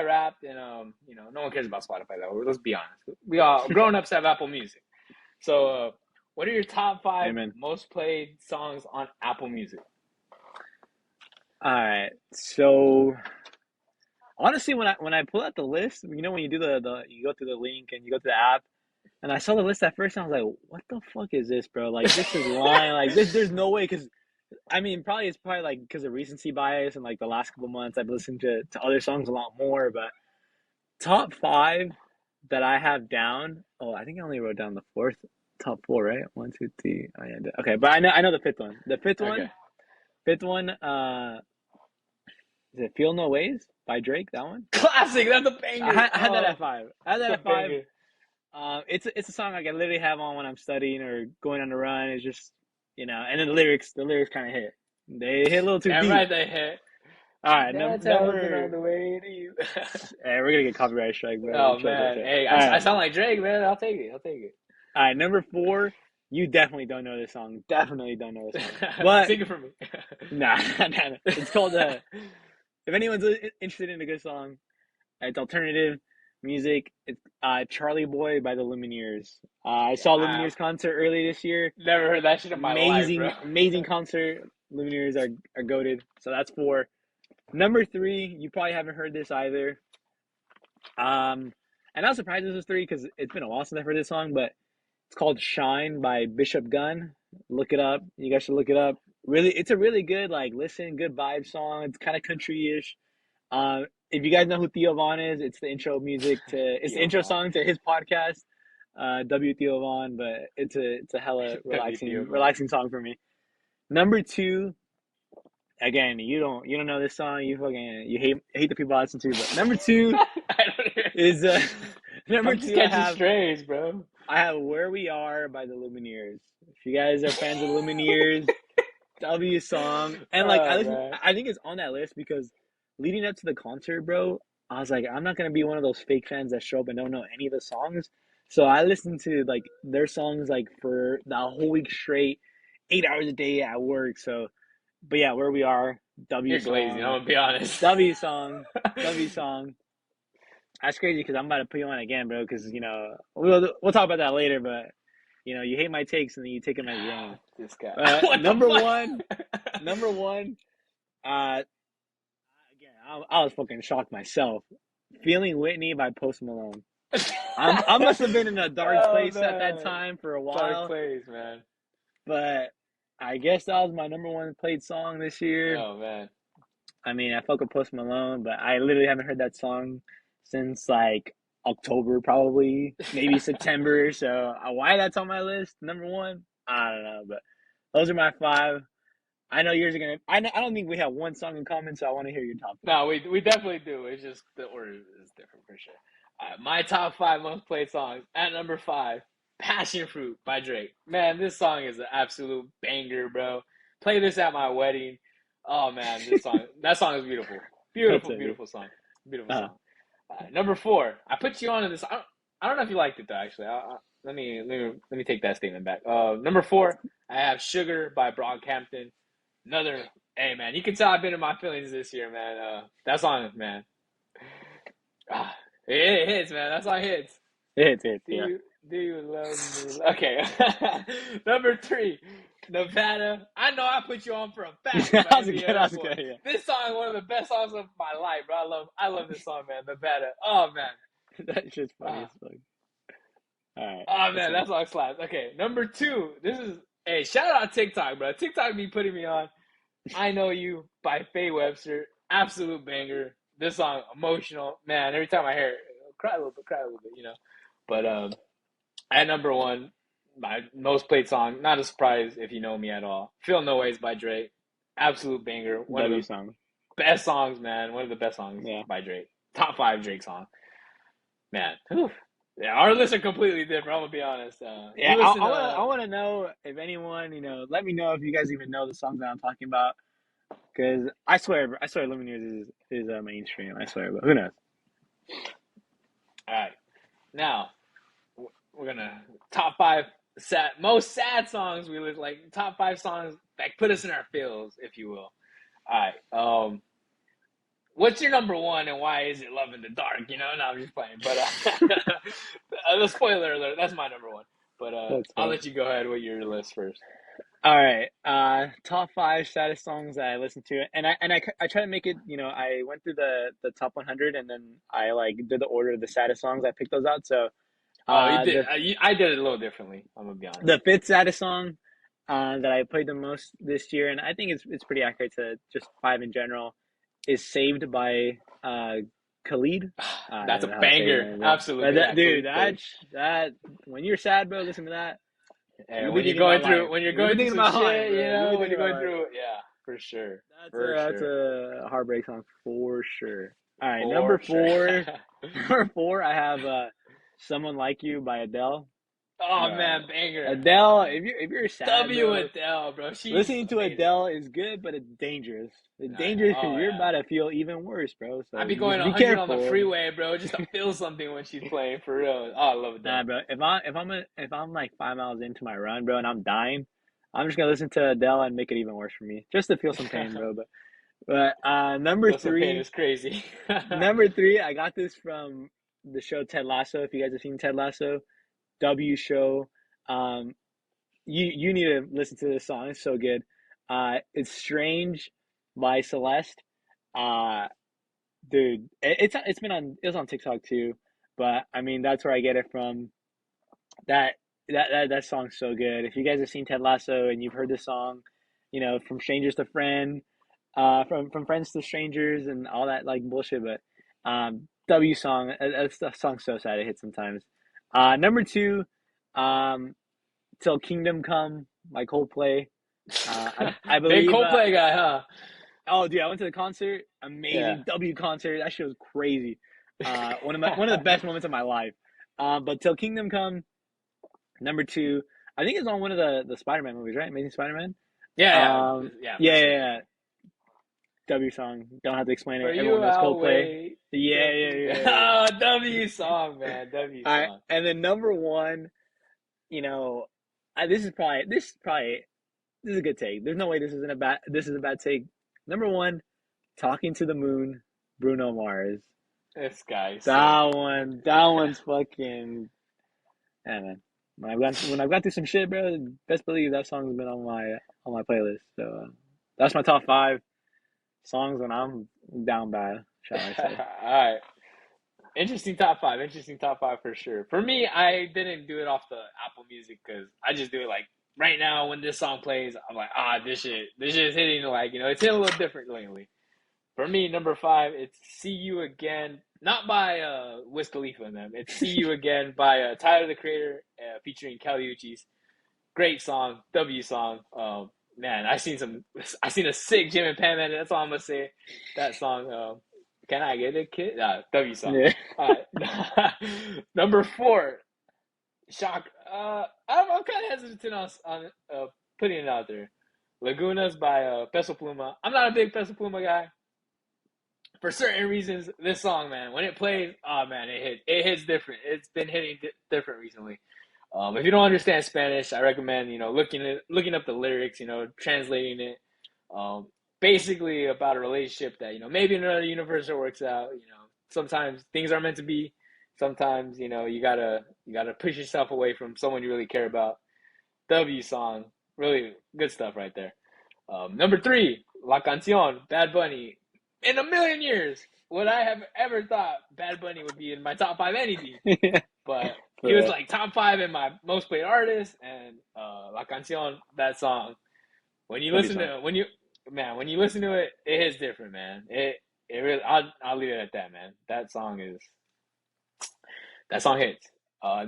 Wrapped, and no one cares about Spotify though. Let's be honest. We all grown ups have Apple Music. So, what are your top five amen. most played songs on Apple Music? All right. So honestly, when I pull out the list, when you do the you go through the link and you go to the app, and I saw the list at first, and I was like, what the fuck is this, bro? Like this is lying. Like this, there's no way. Because I mean, it's probably like because of recency bias and like the last couple months, I've listened to other songs a lot more. But top five that I have down. Oh, I think I only wrote down the fourth. Top four, right? One, two, three. Oh, yeah. Okay, but I know the fifth one. The Okay. fifth one. Is it "Feel No Ways" by Drake? That one. Classic. That's a banger. I had that Oh, at five. I had that it's a at five. banger. It's a song like I literally have on when I'm studying or going on a run. It's just and then the lyrics kind of hit. They hit a little too Damn deep. right they hit. All right, That's how it's on number. the way to you. Hey, we're gonna get copyright strike, bro. Oh Chill, chill, man. chill. Hey, All I right, sound like Drake, man. I'll take it. I'll take all right. Number four. You definitely don't know this song. Definitely don't know this song. But Sing it for me. nah, nah. It's called if anyone's interested in a good song, it's alternative music. It's Charlie Boy by the Lumineers. I saw I've Lumineers concert earlier this year. never heard that shit in my life, bro. Amazing concert. Lumineers are goated. So that's four. Number three, you probably haven't heard this either. And I was surprised this was three because it's been a while since I've heard this song, but it's called "Shine" by Bishop Gunn. Look it up. You guys should look it up. Really, it's a really good good vibe song. It's kind of country-ish. If you guys know who Theo Vaughn is, it's the Theo intro Von. song to his podcast, W Theo Vaughn. But it's a hella W Theo Von. relaxing song for me. Number two, again, you don't know this song. You hate the people I listen to. But number two I don't hear. is number I'm just two. catching strays, bro. I have "Where We Are" by the Lumineers. If you guys are fans of the Lumineers, that'll be a song. And Oh man. I think it's on that list because leading up to the concert, bro, I was like, I'm not gonna be one of those fake fans that show up and don't know any of the songs. So I listened to like their songs like for the whole week straight, 8 hours a day at work. So, but yeah, "Where We Are," W You're glazing. I'm song, gonna be honest. W song, W song. That's crazy because I'm about to put you on again, bro. Because we'll talk about that later. But you hate my takes and then you take them as your own. This guy. What the Number one, fuck? number one. Uh, again, I was fucking shocked myself. "Feeling Whitney" by Post Malone. I must have been in a dark Oh place at that man. time for a Dark while, place, man. but I guess that was my number one played song this year. Oh man. I mean, I fuck with Post Malone, but I literally haven't heard that song since like October, probably maybe September. So why that's on my list, number one, I don't know. But those are my five. I know yours are gonna. I don't think we have one song in common, so I want to hear your top five. No, we definitely do. It's just the order is different for sure. My top five most played songs at number five, "Passion Fruit" by Drake. Man, this song is an absolute banger, bro. Play this at my wedding. Oh man, that song is beautiful, That's beautiful, it. beautiful song, beautiful Uh, song. Number four, I put you on to this. I don't know if you liked it though. Actually, let me take that statement back. Number four, I have "Sugar" by Brockhampton. Another, hey man, you can tell I've been in my feelings this year, man. That song, man, ah, it hits, man. That song hits. it's Do yeah. you do you love me? Okay, number three, Nevada. I know I put you on for a fact that with my was good. Indiana That was boy. good. Yeah, This song is one of the best songs of my life, bro. I love this song, man. Nevada. Oh man. that's just funny as Ah, fuck. All right, oh what's man, up? that song slaps. Okay, number two. This is hey, shout out TikTok, bro. TikTok be putting me on. "I Know You" by Faye Webster. Absolute banger. This song, emotional. Man, every time I hear it, I'll cry a little bit, But at number one, my most played song. Not a surprise if you know me at all. Feel No Ways by Drake. Absolute banger. One of W the song. best songs, man. One of the best songs Yeah. by Drake. Top five Drake song, man. Whew. Yeah, our lists are completely different. I'm gonna be honest. Yeah, You I, listen I wanna to I wanna know if anyone, let me know if you guys even know the songs that I'm talking about. Because I swear, Lumineers is mainstream. I swear, but who knows? all right now. We're gonna top five most sad songs we live like top five songs that put us in our feels, if you will. All right. What's your number one and why is it Love in the Dark? You know, no, I'm just playing. But the spoiler alert, that's my number one. But That's I'll fine. let you go ahead with your list first. All right. Top five saddest songs that I listened to, and I try to make it. I went through the top 100, and then I like did the order of the saddest songs. I picked those out. So, Oh, you did. the I did it a little differently. I'm gonna be honest. the fifth saddest song, that I played the most this year, and I think it's pretty accurate to just five in general, is "Saved" by Khalid. I That's don't a know how to say his banger. name, bro. But Absolutely, yeah. dude, Khalid. that when you're sad, bro, listen to that. And You'll be thinking about life. when you're You'll be going through thinking some about life, shit, you bro. You'll be know, when thinking you're about going life. through, yeah, for sure, for That's sure, a heartbreak song for sure. All right, number for sure. four. Number four, I have "Someone Like You" by Adele. Oh Bro, man, banger. Adele, if you're sad, W bro, Adele, bro. She's listening to amazing. Adele is good, but it's dangerous. It's I dangerous know. because Oh you're yeah. about to feel even worse, bro. I'd So be going just be 100 on the careful. freeway, bro, just to feel something when she's playing for real. Oh, I love Nah, Adele. bro. If I'm like 5 miles into my run, bro, and I'm dying, I'm just gonna listen to Adele and make it even worse for me, just to feel some pain, bro. But number Feel some pain three, is crazy. number three, I got this from the show Ted Lasso. If you guys have seen Ted Lasso, W show, um, you need to listen to this song. It's so good. It's "Strange" by Celeste. Uh, dude, it was on TikTok too, but I mean that's where I get it from. That that song's so good. If you guys have seen Ted Lasso and you've heard this song, from strangers to friend, from friends to strangers and all that like bullshit, but W song, that song's so sad it hits sometimes. Number two, um, "Till Kingdom Come" by Coldplay. I Big believe. Coldplay guy, huh? Oh, dude, I went to the concert. Yeah. Amazing W concert. That shit was crazy. One of the best moments of my life. But "Till Kingdom Come," number two. I think it's on one of the Spider-Man movies, right? Amazing Spider-Man. Yeah, yeah, yeah, for Yeah, yeah, sure. yeah. W song. Don't have to explain For it. Everyone you, knows I'll Coldplay. wait. Yeah, Till yeah, King... yeah, yeah. Oh, W song, man. W All right, song. and then number one. You know, this is a good take. There's no way this is a bad take. Number one, "Talking to the Moon," Bruno Mars. This guy is so. That one's fucking. Yeah, man. When I've got through some shit, bro, best believe that song's been on my playlist. So that's my top five songs when I'm down bad, shall I say? All right. Interesting top five. Interesting top five for sure. For me, I didn't do it off the Apple Music because I just do it like right now when this song plays. I'm like, this shit is hitting like it's hitting a little different lately. For me, number five, it's "See You Again," not by Wiz Khalifa and them. It's "See You Again" by Tyler the Creator, featuring Kelly Uchis. Great song, W song. Man, I seen a sick Jim and Pam edit. That's all I'm gonna say. That song. Can I get a kid? W song. Yeah. All right. Number four, shock. I'm kind of hesitant on putting it out there. Lagunas by Peso Pluma. I'm not a big Peso Pluma guy. For certain reasons, this song, man, when it plays, oh man, it hits different. It's been hitting different recently. If you don't understand Spanish, I recommend looking up the lyrics, translating it. Um, Basically about a relationship that maybe in another universe it works out. Sometimes things are meant to be. Sometimes you gotta push yourself away from someone you really care about. W song, really good stuff right there. Number three, La Canción, Bad Bunny. In a million years, would I have ever thought Bad Bunny would be in my top five anything? But he was For like top five in my most played artists, and La Canción, that song. When you W listen song. to when you listen to it, it hits different, man. It really. I'll leave it at that, man. That song hits.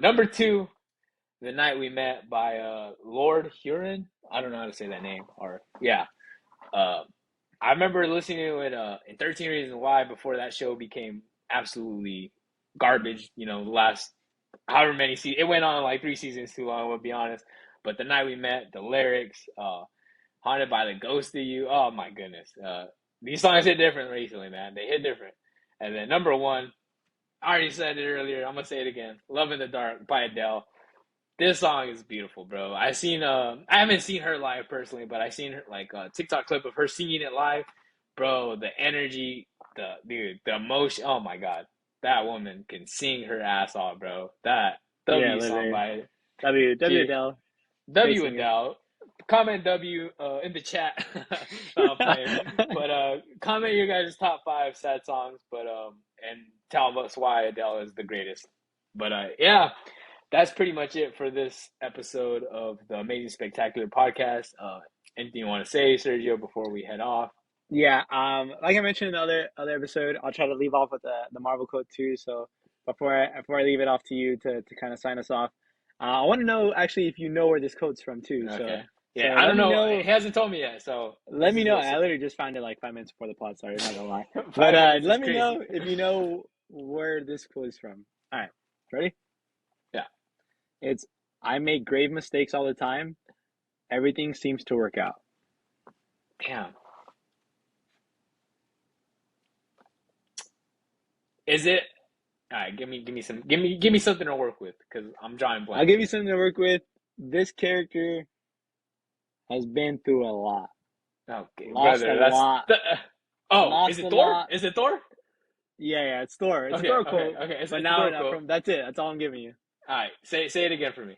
Number two. The Night We Met by Lord Huron. I don't know how to say that name. Or yeah. Uh, I remember listening to it in 13 Reasons Why before that show became absolutely garbage. The last however many seasons. It went on like 3 seasons too long, to be honest. But The Night We Met, the lyrics, Haunted by the Ghost of You. Oh my goodness. These songs hit different recently, man. They hit different. And then number one, I already said it earlier. I'm gonna say it again. Love in the Dark by Adele. This song is beautiful, bro. I haven't seen her live personally, but I seen her like a TikTok clip of her singing it live. Bro, the energy, the emotion. Oh my god, that woman can sing her ass off, bro. That Yeah, W song literally. by W G Adele, great W singer. Adele. Comment W in the chat. No, I'm playing, but comment your guys' top five sad songs, but and tell us why Adele is the greatest. But yeah, that's pretty much it for this episode of the Amazing Spectacular podcast. Anything you want to say, Sergio, before we head off? Yeah, like I mentioned in the other episode, I'll try to leave off with the Marvel quote too. So before I leave it off to you to kind of sign us off, I want to know actually if you know where this quote's from too. Okay. Yeah, So I don't know. He hasn't told me yet, so let this me is know. real. I literally just found it like 5 minutes before the pod started. Not gonna lie, but 5 minutes is let me crazy. know if you know where this quote is from. All right, ready? Yeah. It's I make grave mistakes all the time. Everything seems to work out. Damn. Is it? All right. Give me something to work with because I'm drawing I'll blanks give you here. something to work with. This character has been through a lot, Okay, lost a brother. That's lot, the. Oh, is lost it a Thor? lot. Is it Thor? Yeah, it's Thor. It's a Okay, Thor okay, quote. okay. But It's a now, Thor now quote. from that's it. That's all I'm giving you. All right. Say it again for me.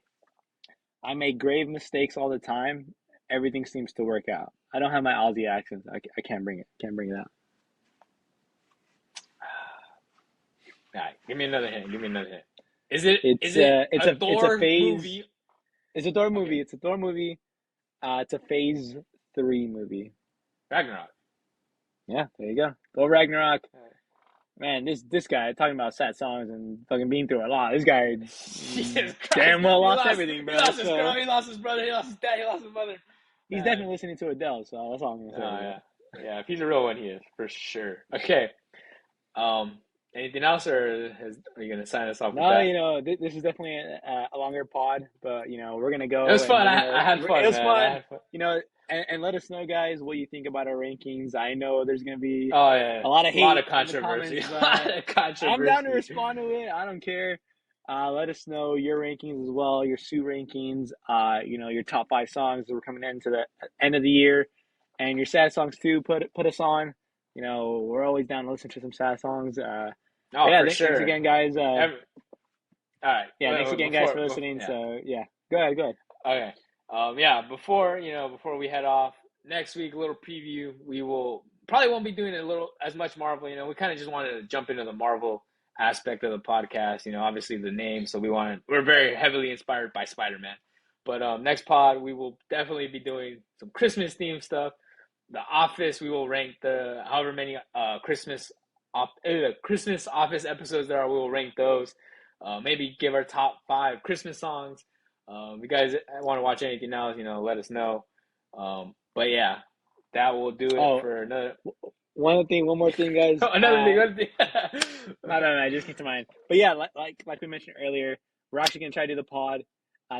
I make grave mistakes all the time. Everything seems to work out. I don't have my Aussie accent. I can't bring it. Can't bring it out. All right. Give me another hint. Give me another hint. Is it? It's Is it uh it's a a it's a Thor phase. movie? It's a Thor Okay. movie. It's a Thor movie. It's a Phase 3 movie. Ragnarok. Yeah, there you go. Thor Ragnarok. Man, this guy talking about sad songs and fucking being through a lot. This guy Jesus Christ. damn well He lost lost. everything, He bro. lost his girl. So He lost his brother. He lost his dad. He lost his mother. he's Man. definitely listening to Adele. So that's all I'm gonna Oh say. yeah. Yeah. If he's a real one, he is for sure. Okay. Um. Anything else, or are you gonna sign us off with No, that? this is definitely a longer pod, but we're gonna It was go and fun. we're gonna. I had It fun, was man. I fun, had fun. and let us know, guys, what you think about our rankings. I know there's gonna be Oh yeah. a lot of A lot hate of in the controversy. comments, A lot but of I'm down to controversy. respond to it. I don't care. Let us know your rankings as well, your Sue rankings. Your top 5 songs that we're coming into the end of the year, and your sad songs too. Put us on. We're always down to listen to some sad songs. Oh, Yeah, for thanks sure. again, guys. Every, all right. Yeah, thanks again, guys, for listening. Yeah. So yeah, go ahead, go ahead. Okay. Yeah. Before we head off next week, a little preview. We will probably won't be doing a little as much Marvel. We kind of just wanted to jump into the Marvel aspect of the podcast. Obviously the name. So we're very heavily inspired by Spider-Man. But next pod, we will definitely be doing some Christmas themed stuff. The Office, we will rank the however many Christmas Office episodes there are. We will rank those. Maybe give our top 5 Christmas songs. If you guys want to watch anything else, let us know. But yeah, that will do it Oh, for another one more thing, guys. another thing. No, it just came to mind. But yeah, like we mentioned earlier, we're actually gonna try to do the pod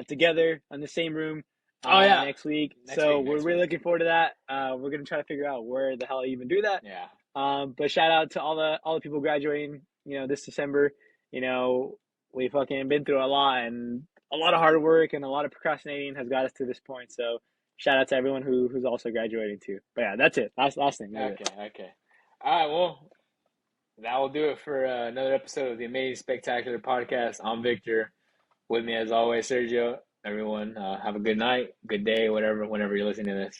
together in the same room Oh yeah, next week. next So week, we're next really week. looking forward to that. We're gonna try to figure out where the hell I even do that. Yeah. But shout out to all the people graduating, this December. We fucking been through a lot, and a lot of hard work and a lot of procrastinating has got us to this point. So shout out to everyone who's also graduating too. But yeah, that's it. Last thing. That's it. Okay. All right. Well, that will do it for another episode of the Amazing Spectacular Podcast. I'm Victor. With me, as always, Sergio. Everyone, have a good night, good day, whatever, whenever you're listening to this.